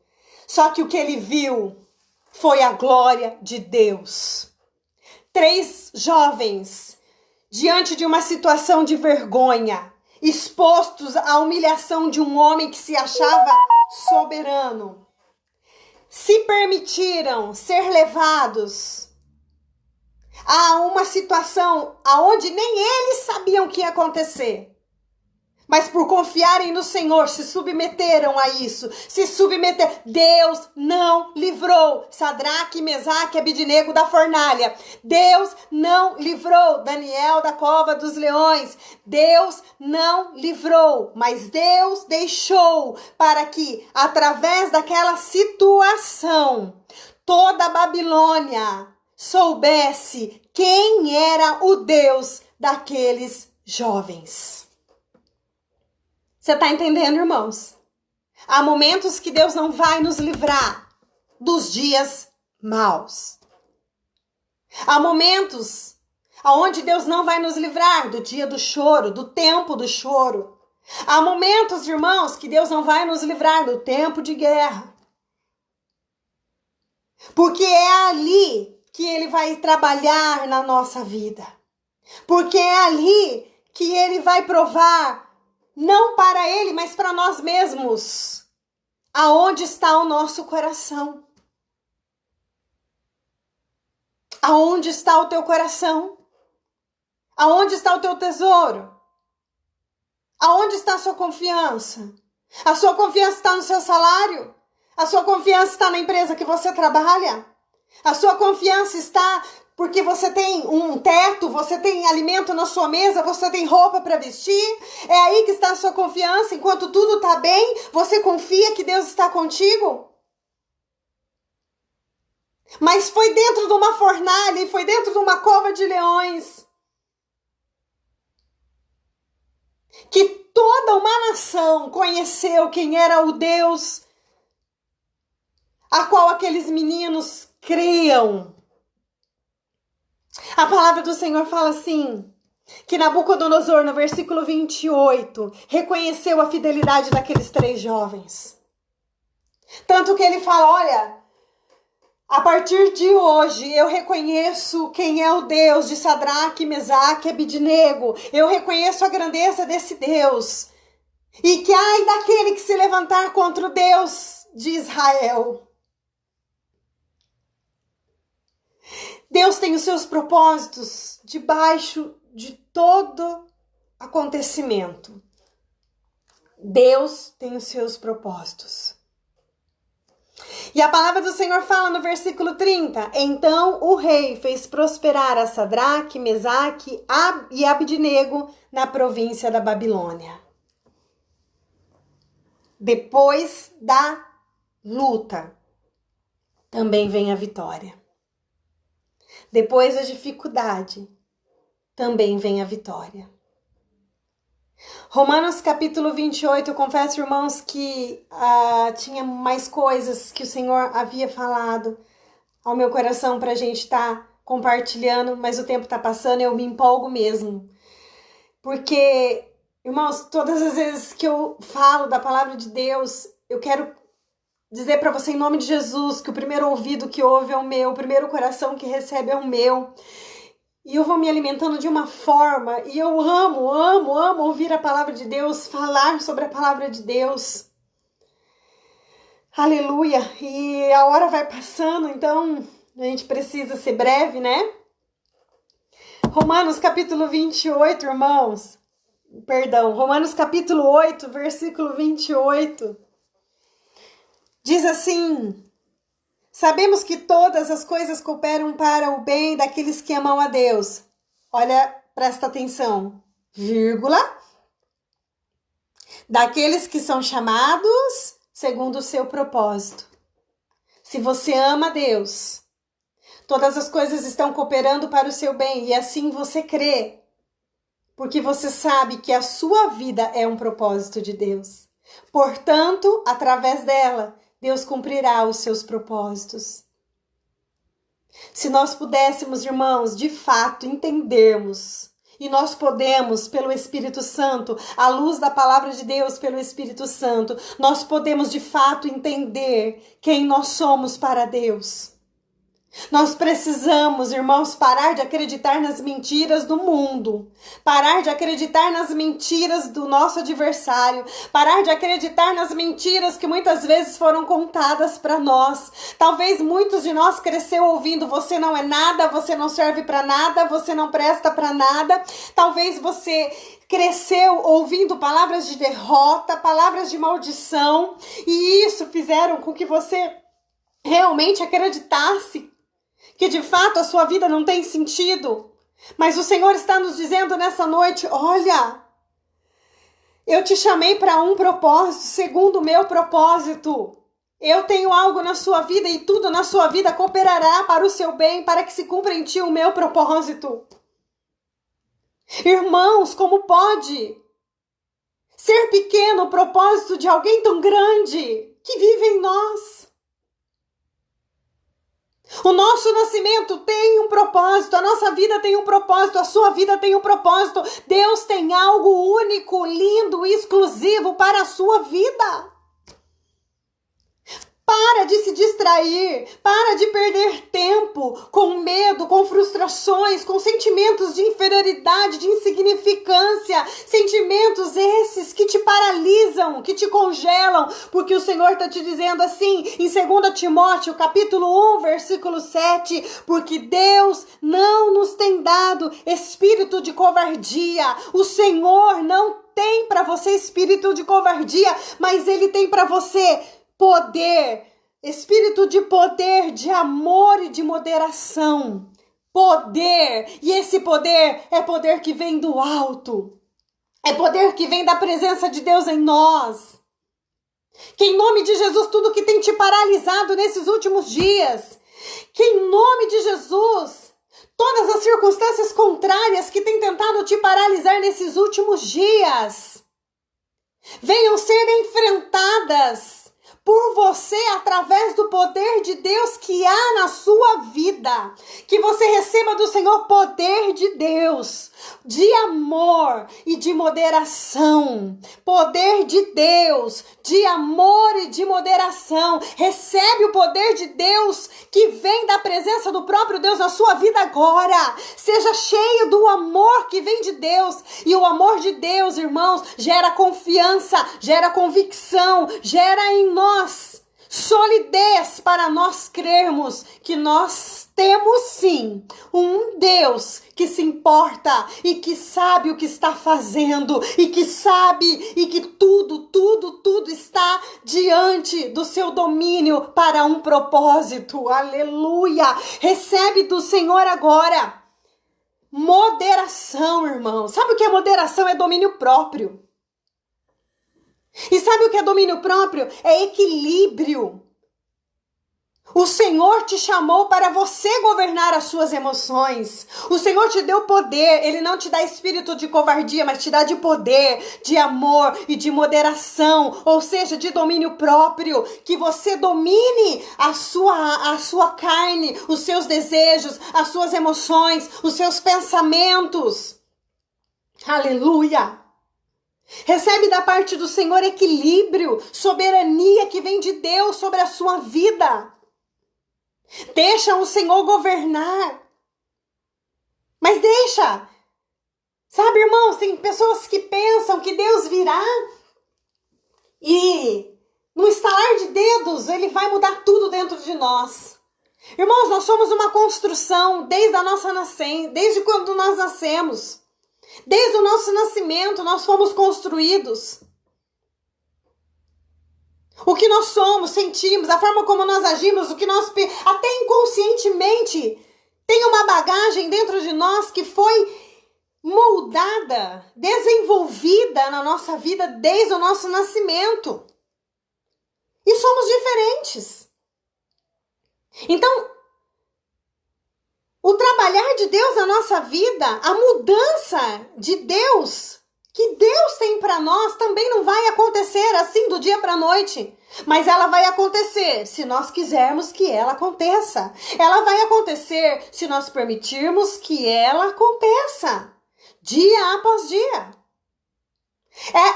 Só que o que ele viu foi a glória de Deus. 3 jovens, diante de uma situação de vergonha, expostos à humilhação de um homem que se achava soberano, se permitiram ser levados a uma situação aonde nem eles sabiam o que ia acontecer. Mas por confiarem no Senhor, se submeteram a isso, Deus não livrou Sadraque, Mesaque e Abidnego da fornalha. Deus não livrou Daniel da cova dos leões. Deus não livrou, mas Deus deixou para que, através daquela situação, toda a Babilônia soubesse quem era o Deus daqueles jovens. Você está entendendo, irmãos? Há momentos que Deus não vai nos livrar dos dias maus. Há momentos onde Deus não vai nos livrar do dia do choro, do tempo do choro. Há momentos, irmãos, que Deus não vai nos livrar do tempo de guerra. Porque é ali que Ele vai trabalhar na nossa vida. Porque é ali que Ele vai provar, não para Ele, mas para nós mesmos, aonde está o nosso coração. Aonde está o teu coração? Aonde está o teu tesouro? Aonde está a sua confiança? A sua confiança está no seu salário? A sua confiança está na empresa que você trabalha? A sua confiança está porque você tem um teto, você tem alimento na sua mesa, você tem roupa para vestir? É aí que está a sua confiança? Enquanto tudo está bem, você confia que Deus está contigo? Mas foi dentro de uma fornalha e foi dentro de uma cova de leões que toda uma nação conheceu quem era o Deus a qual aqueles meninos criam. A palavra do Senhor fala assim, que Nabucodonosor, no versículo 28, reconheceu a fidelidade daqueles 3 jovens. Tanto que ele fala, olha, a partir de hoje eu reconheço quem é o Deus de Sadraque, Mesaque e Abidnego. Eu reconheço a grandeza desse Deus. E que ai daquele que se levantar contra o Deus de Israel. Deus tem os seus propósitos debaixo de todo acontecimento. Deus tem os seus propósitos. E a palavra do Senhor fala no versículo 30. Então o rei fez prosperar a Sadraque, Mesaque e Abidnego na província da Babilônia. Depois da luta, também vem a vitória. Depois da dificuldade, também vem a vitória. Romanos capítulo 28, eu confesso, irmãos, que tinha mais coisas que o Senhor havia falado ao meu coração para a gente estar compartilhando, mas o tempo está passando e eu me empolgo mesmo. Porque, irmãos, todas as vezes que eu falo da palavra de Deus, eu quero dizer para você em nome de Jesus que o primeiro ouvido que ouve é o meu, o primeiro coração que recebe é o meu. E eu vou me alimentando de uma forma, e eu amo ouvir a palavra de Deus, falar sobre a palavra de Deus. Aleluia! E a hora vai passando, então a gente precisa ser breve, né? Romanos capítulo 28, irmãos. Perdão, Romanos capítulo 8, versículo 28. Diz assim: sabemos que todas as coisas cooperam para o bem daqueles que amam a Deus. Olha, presta atenção. Vírgula. Daqueles que são chamados segundo o seu propósito. Se você ama a Deus, todas as coisas estão cooperando para o seu bem e assim você crê. Porque você sabe que a sua vida é um propósito de Deus. Portanto, através dela, Deus cumprirá os seus propósitos. Se nós pudéssemos, irmãos, de fato entendermos, e nós podemos pelo Espírito Santo, à luz da palavra de Deus pelo Espírito Santo, nós podemos de fato entender quem nós somos para Deus. Nós precisamos, irmãos, parar de acreditar nas mentiras do mundo, parar de acreditar nas mentiras do nosso adversário, parar de acreditar nas mentiras que muitas vezes foram contadas para nós. Talvez muitos de nós cresceu ouvindo: você não é nada, você não serve para nada, você não presta para nada. Talvez você cresceu ouvindo palavras de derrota, palavras de maldição, e isso fizeram com que você realmente acreditasse que de fato a sua vida não tem sentido. Mas o Senhor está nos dizendo nessa noite: olha, eu te chamei para um propósito, segundo o meu propósito. Eu tenho algo na sua vida e tudo na sua vida cooperará para o seu bem, para que se cumpra em ti o meu propósito. Irmãos, como pode ser pequeno o propósito de alguém tão grande que vive em nós? O nosso nascimento tem um propósito, a nossa vida tem um propósito, a sua vida tem um propósito. Deus tem algo único, lindo, exclusivo para a sua vida. Para de se distrair, para de perder tempo com medo, com frustrações, com sentimentos de inferioridade, de insignificância, sentimentos esses que te paralisam, que te congelam, porque o Senhor está te dizendo assim, em 2 Timóteo, capítulo 1, versículo 7, porque Deus não nos tem dado espírito de covardia, o Senhor não tem para você espírito de covardia, mas Ele tem para você poder, espírito de poder, de amor e de moderação. Poder, e esse poder é poder que vem do alto. É poder que vem da presença de Deus em nós. Que em nome de Jesus, tudo que tem te paralisado nesses últimos dias, que em nome de Jesus, todas as circunstâncias contrárias que têm tentado te paralisar nesses últimos dias, venham ser enfrentadas por você, através do poder de Deus que há na sua vida. Que você receba do Senhor poder de Deus, de amor e de moderação. Poder de Deus, de amor e de moderação. Recebe o poder de Deus que vem da presença do próprio Deus na sua vida agora. Seja cheio do amor que vem de Deus. E o amor de Deus, irmãos, gera confiança, gera convicção, gera em nós solidez para nós crermos que nós temos sim um Deus que se importa e que sabe o que está fazendo e que sabe e que tudo está diante do seu domínio para um propósito. Aleluia! Recebe do Senhor agora moderação, irmão. Sabe o que é moderação? É domínio próprio. E sabe o que é domínio próprio? É equilíbrio. O Senhor te chamou para você governar as suas emoções. O Senhor te deu poder. Ele não te dá espírito de covardia, mas te dá de poder, de amor e de moderação. Ou seja, de domínio próprio. Que você domine a sua carne, os seus desejos, as suas emoções, os seus pensamentos. Aleluia! Recebe da parte do Senhor equilíbrio, soberania que vem de Deus sobre a sua vida. Deixa o Senhor governar. Mas deixa. Sabe, irmãos, tem pessoas que pensam que Deus virá e no estalar de dedos Ele vai mudar tudo dentro de nós. Irmãos, nós somos uma construção desde a nossa nascença, desde quando nós nascemos. Desde o nosso nascimento nós fomos construídos. O que nós somos, sentimos, a forma como nós agimos, o que nós até inconscientemente tem uma bagagem dentro de nós que foi moldada, desenvolvida na nossa vida desde o nosso nascimento. E somos diferentes. Então, o trabalhar de Deus na nossa vida, a mudança de Deus que Deus tem para nós também não vai acontecer assim do dia para a noite. Mas ela vai acontecer se nós quisermos que ela aconteça. Ela vai acontecer se nós permitirmos que ela aconteça. Dia após dia.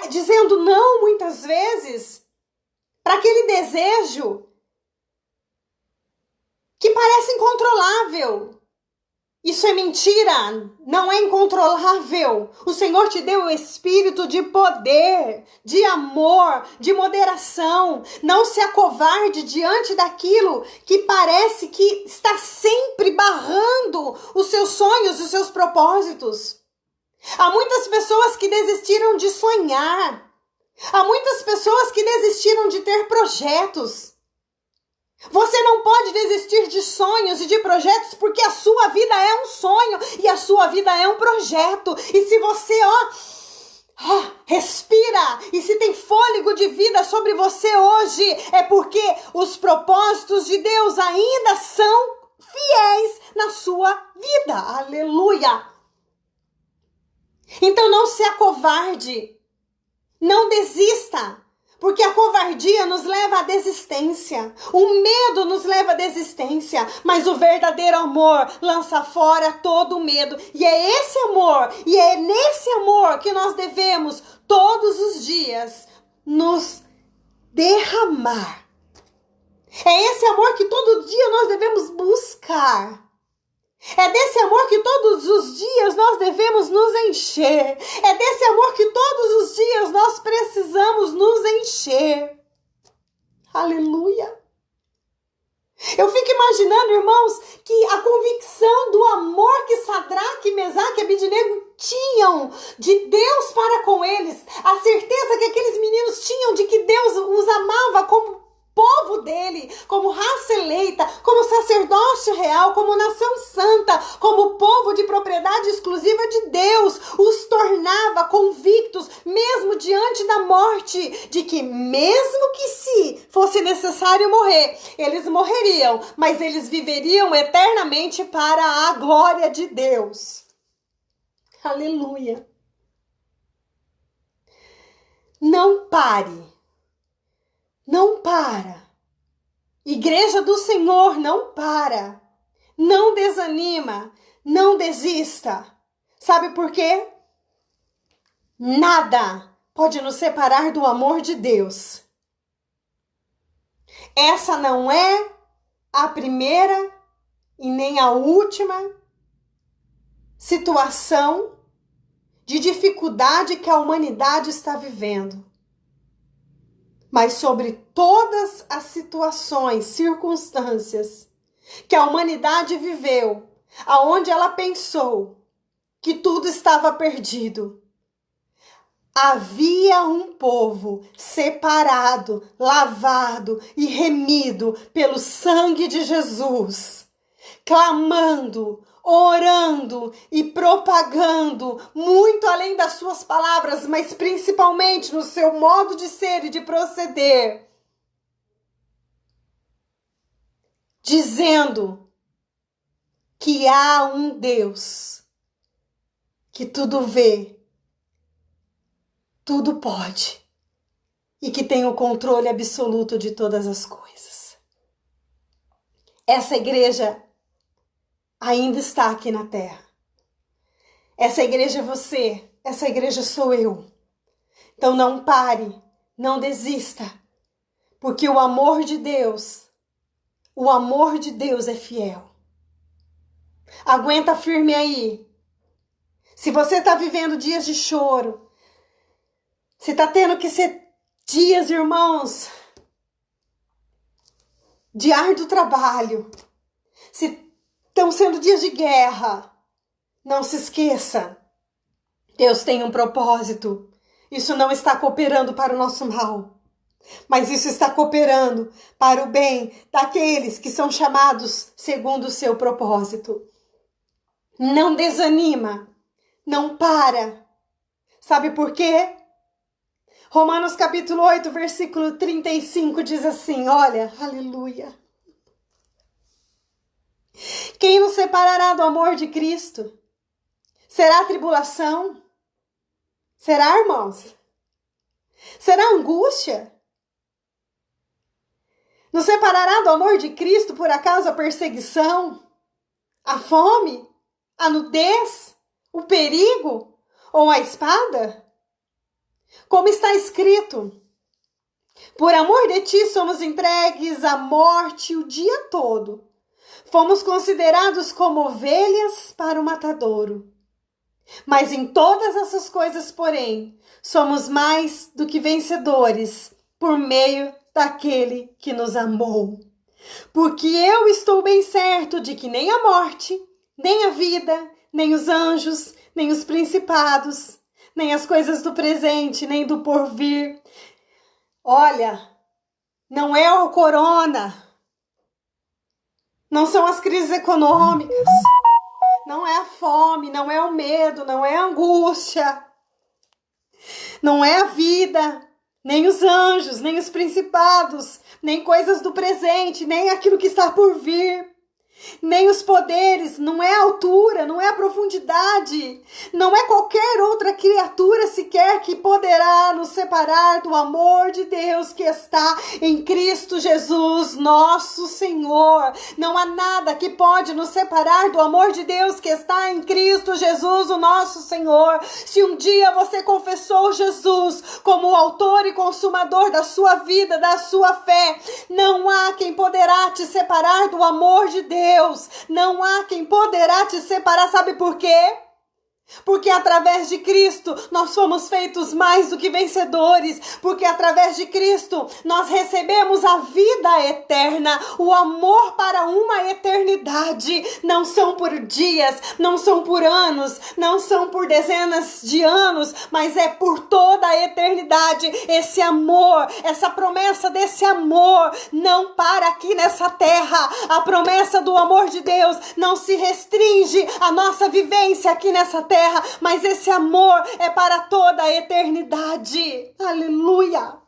Dizendo não muitas vezes para aquele desejo que parece incontrolável. Isso é mentira, não é incontrolável. O Senhor te deu o espírito de poder, de amor, de moderação. Não se acovarde diante daquilo que parece que está sempre barrando os seus sonhos, os seus propósitos. Há muitas pessoas que desistiram de sonhar. Há muitas pessoas que desistiram de ter projetos. Você não pode desistir de sonhos e de projetos porque a sua vida é um sonho e a sua vida é um projeto. E se você, respira e se tem fôlego de vida sobre você hoje, é porque os propósitos de Deus ainda são fiéis na sua vida. Aleluia! Então não se acovarde, não desista. Porque a covardia nos leva à desistência. O medo nos leva à desistência. Mas o verdadeiro amor lança fora todo o medo. E é esse amor, e é nesse amor que nós devemos todos os dias nos derramar. É esse amor que todo dia nós devemos buscar. É desse amor que todos os dias nós devemos nos encher. É desse amor que todos os dias nós precisamos nos encher. Aleluia! Eu fico imaginando, irmãos, que a convicção do amor que Sadraque, Mesaque e Abednego tinham de Deus para com eles, a certeza que aqueles meninos tinham de que Deus os amava como povo dele, como raça eleita, como sacerdócio real, como nação santa, como povo de propriedade exclusiva de Deus, os tornava convictos, mesmo diante da morte, de que mesmo que se fosse necessário morrer, eles morreriam, mas eles viveriam eternamente para a glória de Deus. Aleluia! Não pare. Não para. Igreja do Senhor, não para. Não desanima. Não desista. Sabe por quê? Nada pode nos separar do amor de Deus. Essa não é a primeira e nem a última situação de dificuldade que a humanidade está vivendo. Mas sobre todas as situações, circunstâncias que a humanidade viveu, aonde ela pensou que tudo estava perdido, havia um povo separado, lavado e remido pelo sangue de Jesus, clamando, orando e propagando muito além das suas palavras, mas principalmente no seu modo de ser e de proceder. dizendo que há um Deus que tudo vê, tudo pode e que tem o controle absoluto de todas as coisas. Essa igreja ainda está aqui na terra. Essa igreja é você, essa igreja sou eu. Então não pare, não desista, porque o amor de Deus é fiel. Aguenta firme aí. Se você está vivendo dias de choro, se está tendo que ser dias, irmãos, de árduo trabalho, se estão sendo dias de guerra, não se esqueça, Deus tem um propósito. Isso não está cooperando para o nosso mal, mas isso está cooperando para o bem daqueles que são chamados segundo o seu propósito. Não desanima, não para. Sabe por quê? Romanos capítulo 8, versículo 35 diz assim, olha, aleluia. Quem nos separará do amor de Cristo? Será tribulação? Será, irmãos? Será angústia? Nos separará do amor de Cristo por acaso a perseguição, a fome, a nudez, o perigo ou a espada? Como está escrito, por amor de ti somos entregues à morte o dia todo. Fomos considerados como ovelhas para o matadouro. Mas em todas essas coisas, porém, somos mais do que vencedores por meio daquele que nos amou. Porque eu estou bem certo de que nem a morte, nem a vida, nem os anjos, nem os principados, nem as coisas do presente, nem do porvir. Olha, não é o corona, não são as crises econômicas, não é a fome, não é o medo, não é a angústia, não é a vida, nem os anjos, nem os principados, nem coisas do presente, nem aquilo que está por vir. Nem os poderes, não é a altura, não é a profundidade, não é qualquer outra criatura sequer que poderá nos separar do amor de Deus que está em Cristo Jesus, nosso Senhor. Não há nada que pode nos separar do amor de Deus que está em Cristo Jesus, o nosso Senhor. Se um dia você confessou Jesus como o autor e consumador da sua vida, da sua fé, não há quem poderá te separar do amor de Deus. Não há quem poderá te separar, sabe por quê? Porque através de Cristo nós fomos feitos mais do que vencedores, porque através de Cristo nós recebemos a vida eterna, o amor para uma eternidade. Não são por dias, não são por anos, não são por dezenas de anos, mas é por toda a eternidade. Esse amor, essa promessa desse amor não para aqui nessa terra. A promessa do amor de Deus não se restringe à nossa vivência aqui nessa terra, mas esse amor é para toda a eternidade. Aleluia!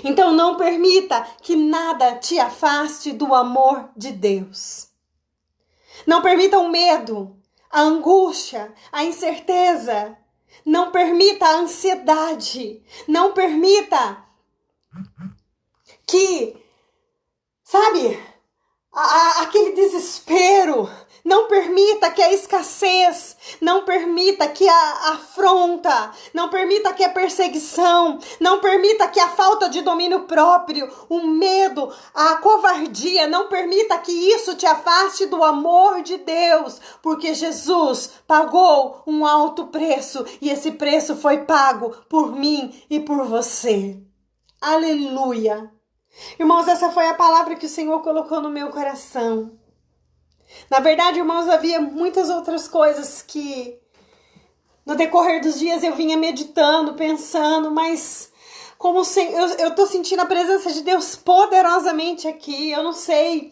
Então não permita que nada te afaste do amor de Deus. Não permita o medo, a angústia, a incerteza. Não permita a ansiedade. Não permita que, sabe, aquele desespero. Não permita que a escassez, não permita que a afronta, não permita que a perseguição, não permita que a falta de domínio próprio, o medo, a covardia, não permita que isso te afaste do amor de Deus, porque Jesus pagou um alto preço e esse preço foi pago por mim e por você. Aleluia! Irmãos, essa foi a palavra que o Senhor colocou no meu coração. Na verdade, irmãos, havia muitas outras coisas que no decorrer dos dias eu vinha meditando, pensando, mas como eu tô sentindo a presença de Deus poderosamente aqui. Eu não sei,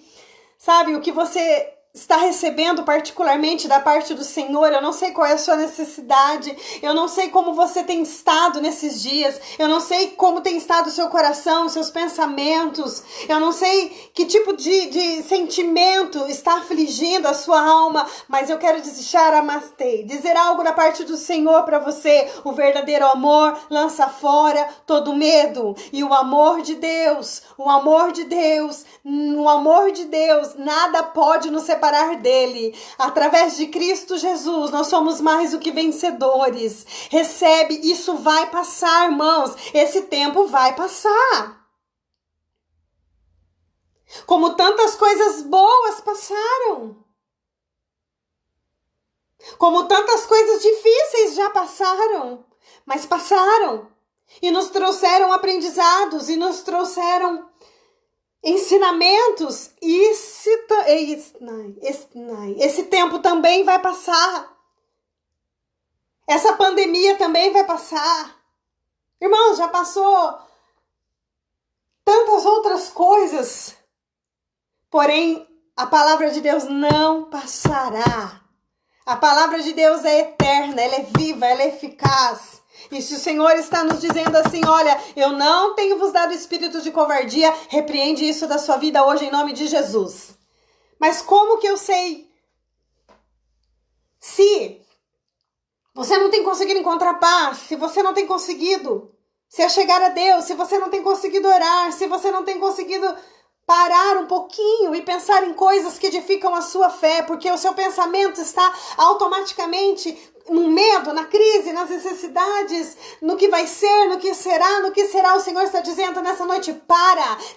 sabe, o que você está recebendo particularmente da parte do Senhor. Eu não sei qual é a sua necessidade, eu não sei como você tem estado nesses dias, eu não sei como tem estado o seu coração, os seus pensamentos, eu não sei que tipo de sentimento está afligindo a sua alma, mas eu quero dizer algo da parte do Senhor para você. O verdadeiro amor lança fora todo medo, e o amor de Deus, nada pode nos separar dele. Através de Cristo Jesus, nós somos mais do que vencedores. Recebe, isso vai passar, irmãos. Esse tempo vai passar. Como tantas coisas boas passaram. Como tantas coisas difíceis já passaram. Mas passaram. E nos trouxeram aprendizados, e nos trouxeram ensinamentos. Esse tempo também vai passar. Essa pandemia também vai passar. Irmãos, já passou tantas outras coisas. Porém, a palavra de Deus não passará. A palavra de Deus é eterna, ela é viva, ela é eficaz. E se o Senhor está nos dizendo assim, olha, eu não tenho vos dado espírito de covardia, repreende isso da sua vida hoje em nome de Jesus. Mas como que eu sei? Se você não tem conseguido encontrar paz, se você não tem conseguido se achegar a Deus, se você não tem conseguido orar, se você não tem conseguido parar um pouquinho e pensar em coisas que edificam a sua fé, porque o seu pensamento está automaticamente no medo, na crise, nas necessidades, no que vai ser, no que será, o Senhor está dizendo nessa noite,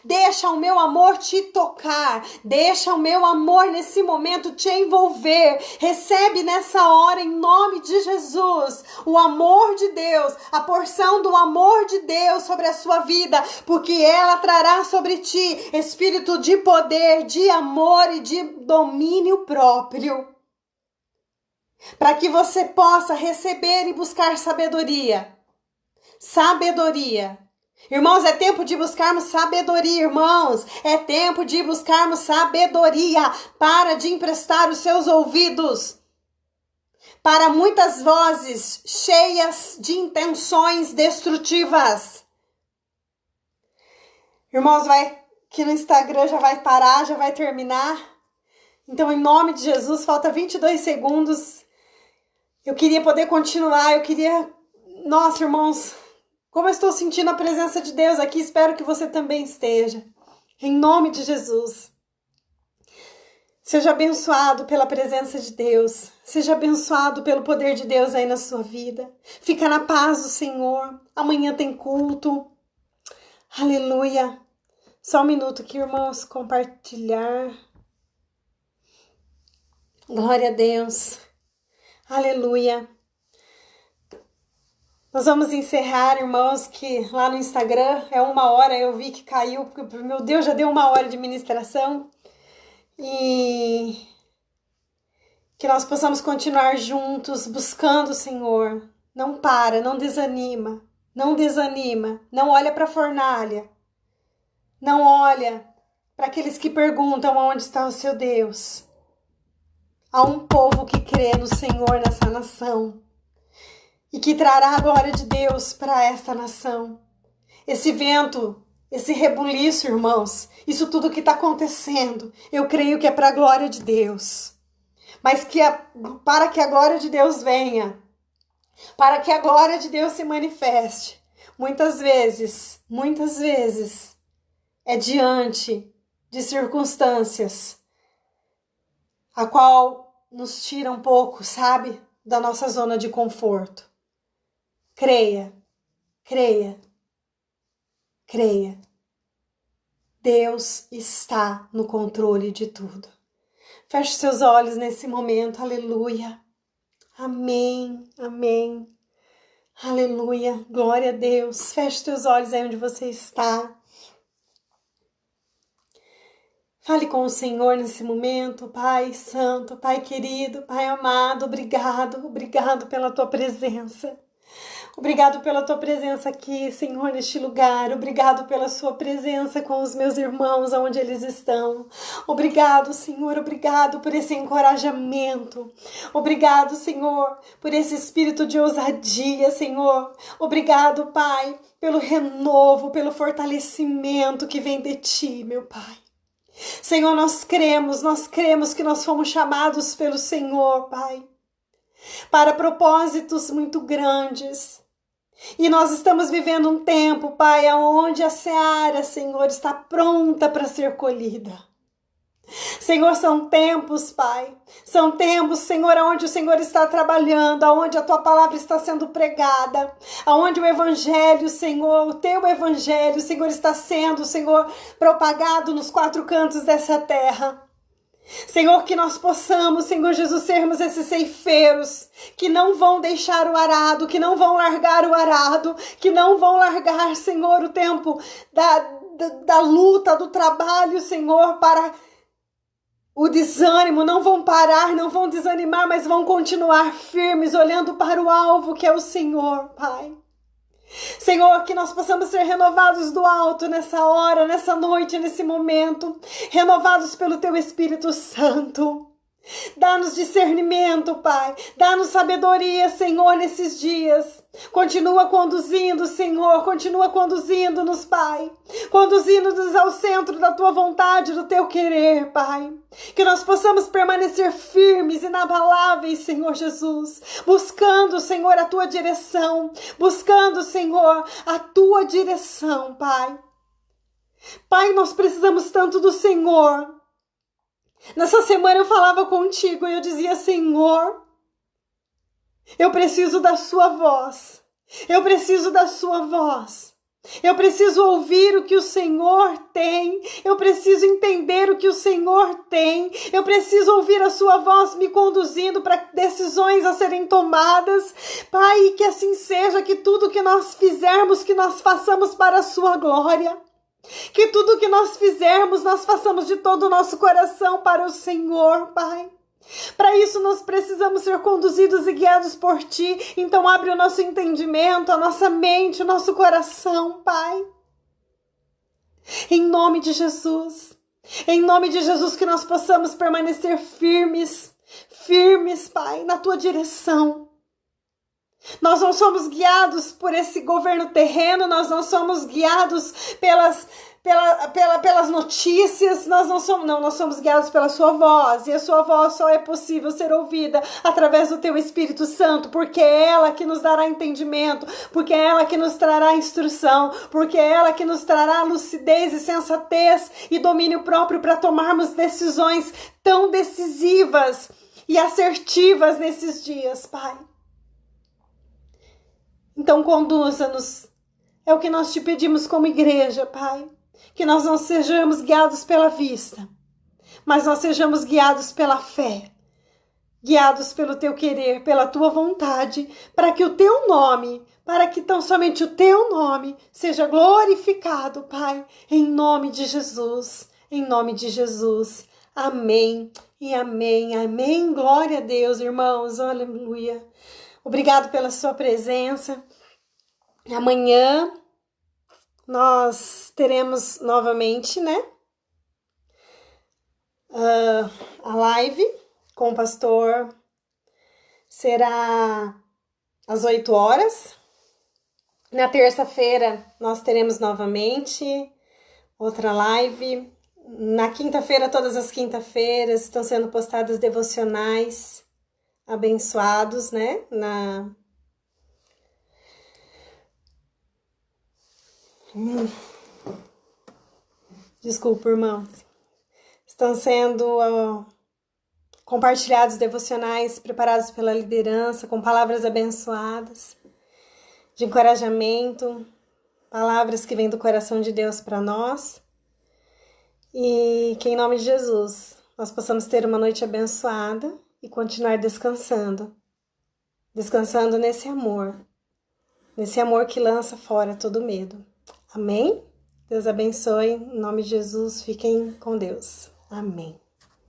deixa o meu amor te tocar, deixa o meu amor nesse momento te envolver, recebe nessa hora em nome de Jesus, o amor de Deus, a porção do amor de Deus sobre a sua vida, porque ela trará sobre ti espírito de poder, de amor e de domínio próprio. Para que você possa receber e buscar sabedoria. Sabedoria. Irmãos, é tempo de buscarmos sabedoria, irmãos. É tempo de buscarmos sabedoria. Para de emprestar os seus ouvidos para muitas vozes cheias de intenções destrutivas. Irmãos, aqui no Instagram já vai parar, já vai terminar. Então, em nome de Jesus, falta 22 segundos. Eu queria poder continuar, Nossa, irmãos, como eu estou sentindo a presença de Deus aqui, espero que você também esteja. Em nome de Jesus. Seja abençoado pela presença de Deus. Seja abençoado pelo poder de Deus aí na sua vida. Fica na paz do Senhor. Amanhã tem culto. Aleluia. Só um minuto aqui, irmãos, compartilhar. Glória a Deus. Aleluia. Nós vamos encerrar, irmãos, que lá no Instagram é 1 hora, eu vi que caiu, porque, meu Deus, já deu 1 hora de ministração. E que nós possamos continuar juntos, buscando o Senhor. Não para, não desanima, não olha para a fornalha, não olha para aqueles que perguntam aonde está o seu Deus. Há um povo que crê no Senhor nessa nação e que trará a glória de Deus para esta nação. Esse vento, esse rebuliço, irmãos, isso tudo que está acontecendo, eu creio que é para a glória de Deus. Mas para que a glória de Deus venha, para que a glória de Deus se manifeste, muitas vezes, é diante de circunstâncias a qual nos tira um pouco, sabe, da nossa zona de conforto. Creia. Deus está no controle de tudo. Feche seus olhos nesse momento, aleluia. Amém. Aleluia, glória a Deus. Feche seus olhos aí onde você está. Fale com o Senhor nesse momento, Pai Santo, Pai querido, Pai amado, obrigado pela tua presença. Obrigado pela tua presença aqui, Senhor, neste lugar. Obrigado pela sua presença com os meus irmãos, onde eles estão. Obrigado, Senhor, obrigado por esse encorajamento. Obrigado, Senhor, por esse espírito de ousadia, Senhor. Obrigado, Pai, pelo renovo, pelo fortalecimento que vem de Ti, meu Pai. Senhor, nós cremos que nós fomos chamados pelo Senhor, Pai, para propósitos muito grandes. E nós estamos vivendo um tempo, Pai, onde a seara, Senhor, está pronta para ser colhida. Senhor, são tempos, Pai, são tempos, Senhor, onde o Senhor está trabalhando, onde a Tua palavra está sendo pregada, onde o Evangelho, Senhor, o Teu Evangelho, Senhor, está sendo, Senhor, propagado nos quatro cantos dessa terra. Senhor, que nós possamos, Senhor Jesus, sermos esses ceifeiros que não vão deixar o arado, que não vão largar o arado, que não vão largar, Senhor, o tempo da luta, do trabalho, Senhor, para o desânimo, não vão parar, não vão desanimar, mas vão continuar firmes, olhando para o alvo que é o Senhor, Pai. Senhor, que nós possamos ser renovados do alto nessa hora, nessa noite, nesse momento, renovados pelo Teu Espírito Santo. Dá-nos discernimento, Pai, dá-nos sabedoria, Senhor, nesses dias. Continua conduzindo, Senhor, continua conduzindo-nos, Pai, conduzindo-nos ao centro da Tua vontade, do Teu querer, Pai. Que nós possamos permanecer firmes, inabaláveis, Senhor Jesus, buscando, Senhor, a Tua direção, buscando, Senhor, a Tua direção, Pai. Pai, nós precisamos tanto do Senhor. Nessa semana eu falava contigo e eu dizia, Senhor, eu preciso da sua voz, eu preciso da sua voz, eu preciso ouvir o que o Senhor tem, eu preciso entender o que o Senhor tem, eu preciso ouvir a sua voz me conduzindo para decisões a serem tomadas, Pai, que assim seja, que tudo que nós fizermos, que nós façamos para a sua glória. Que tudo que nós fizermos, nós façamos de todo o nosso coração para o Senhor, Pai. Para isso nós precisamos ser conduzidos e guiados por Ti. Então abre o nosso entendimento, a nossa mente, o nosso coração, Pai. Em nome de Jesus. Em nome de Jesus, que nós possamos permanecer firmes, Pai, na Tua direção. Nós não somos guiados por esse governo terreno, nós não somos guiados pelas notícias, nós somos guiados pela sua voz, e a sua voz só é possível ser ouvida através do Teu Espírito Santo, porque é ela que nos dará entendimento, porque é ela que nos trará instrução, porque é ela que nos trará lucidez e sensatez e domínio próprio para tomarmos decisões tão decisivas e assertivas nesses dias, Pai. Então conduza-nos, é o que nós Te pedimos como igreja, Pai, que nós não sejamos guiados pela vista, mas nós sejamos guiados pela fé, guiados pelo Teu querer, pela Tua vontade, para que o Teu nome, para que tão somente o Teu nome seja glorificado, Pai, em nome de Jesus, amém e amém, amém, glória a Deus, irmãos, aleluia. Obrigado pela sua presença. Amanhã nós teremos novamente, né? A live com o pastor será às 8 horas. Na terça-feira nós teremos novamente outra live. Na quinta-feira, todas as quinta-feiras, estão sendo postadas devocionais abençoados, né? Desculpa, irmãos. Estão sendo compartilhados devocionais preparados pela liderança, com palavras abençoadas, de encorajamento, palavras que vêm do coração de Deus para nós. E que em nome de Jesus nós possamos ter uma noite abençoada e continuar descansando nesse amor que lança fora todo medo. Amém? Deus abençoe, em nome de Jesus, fiquem com Deus. Amém.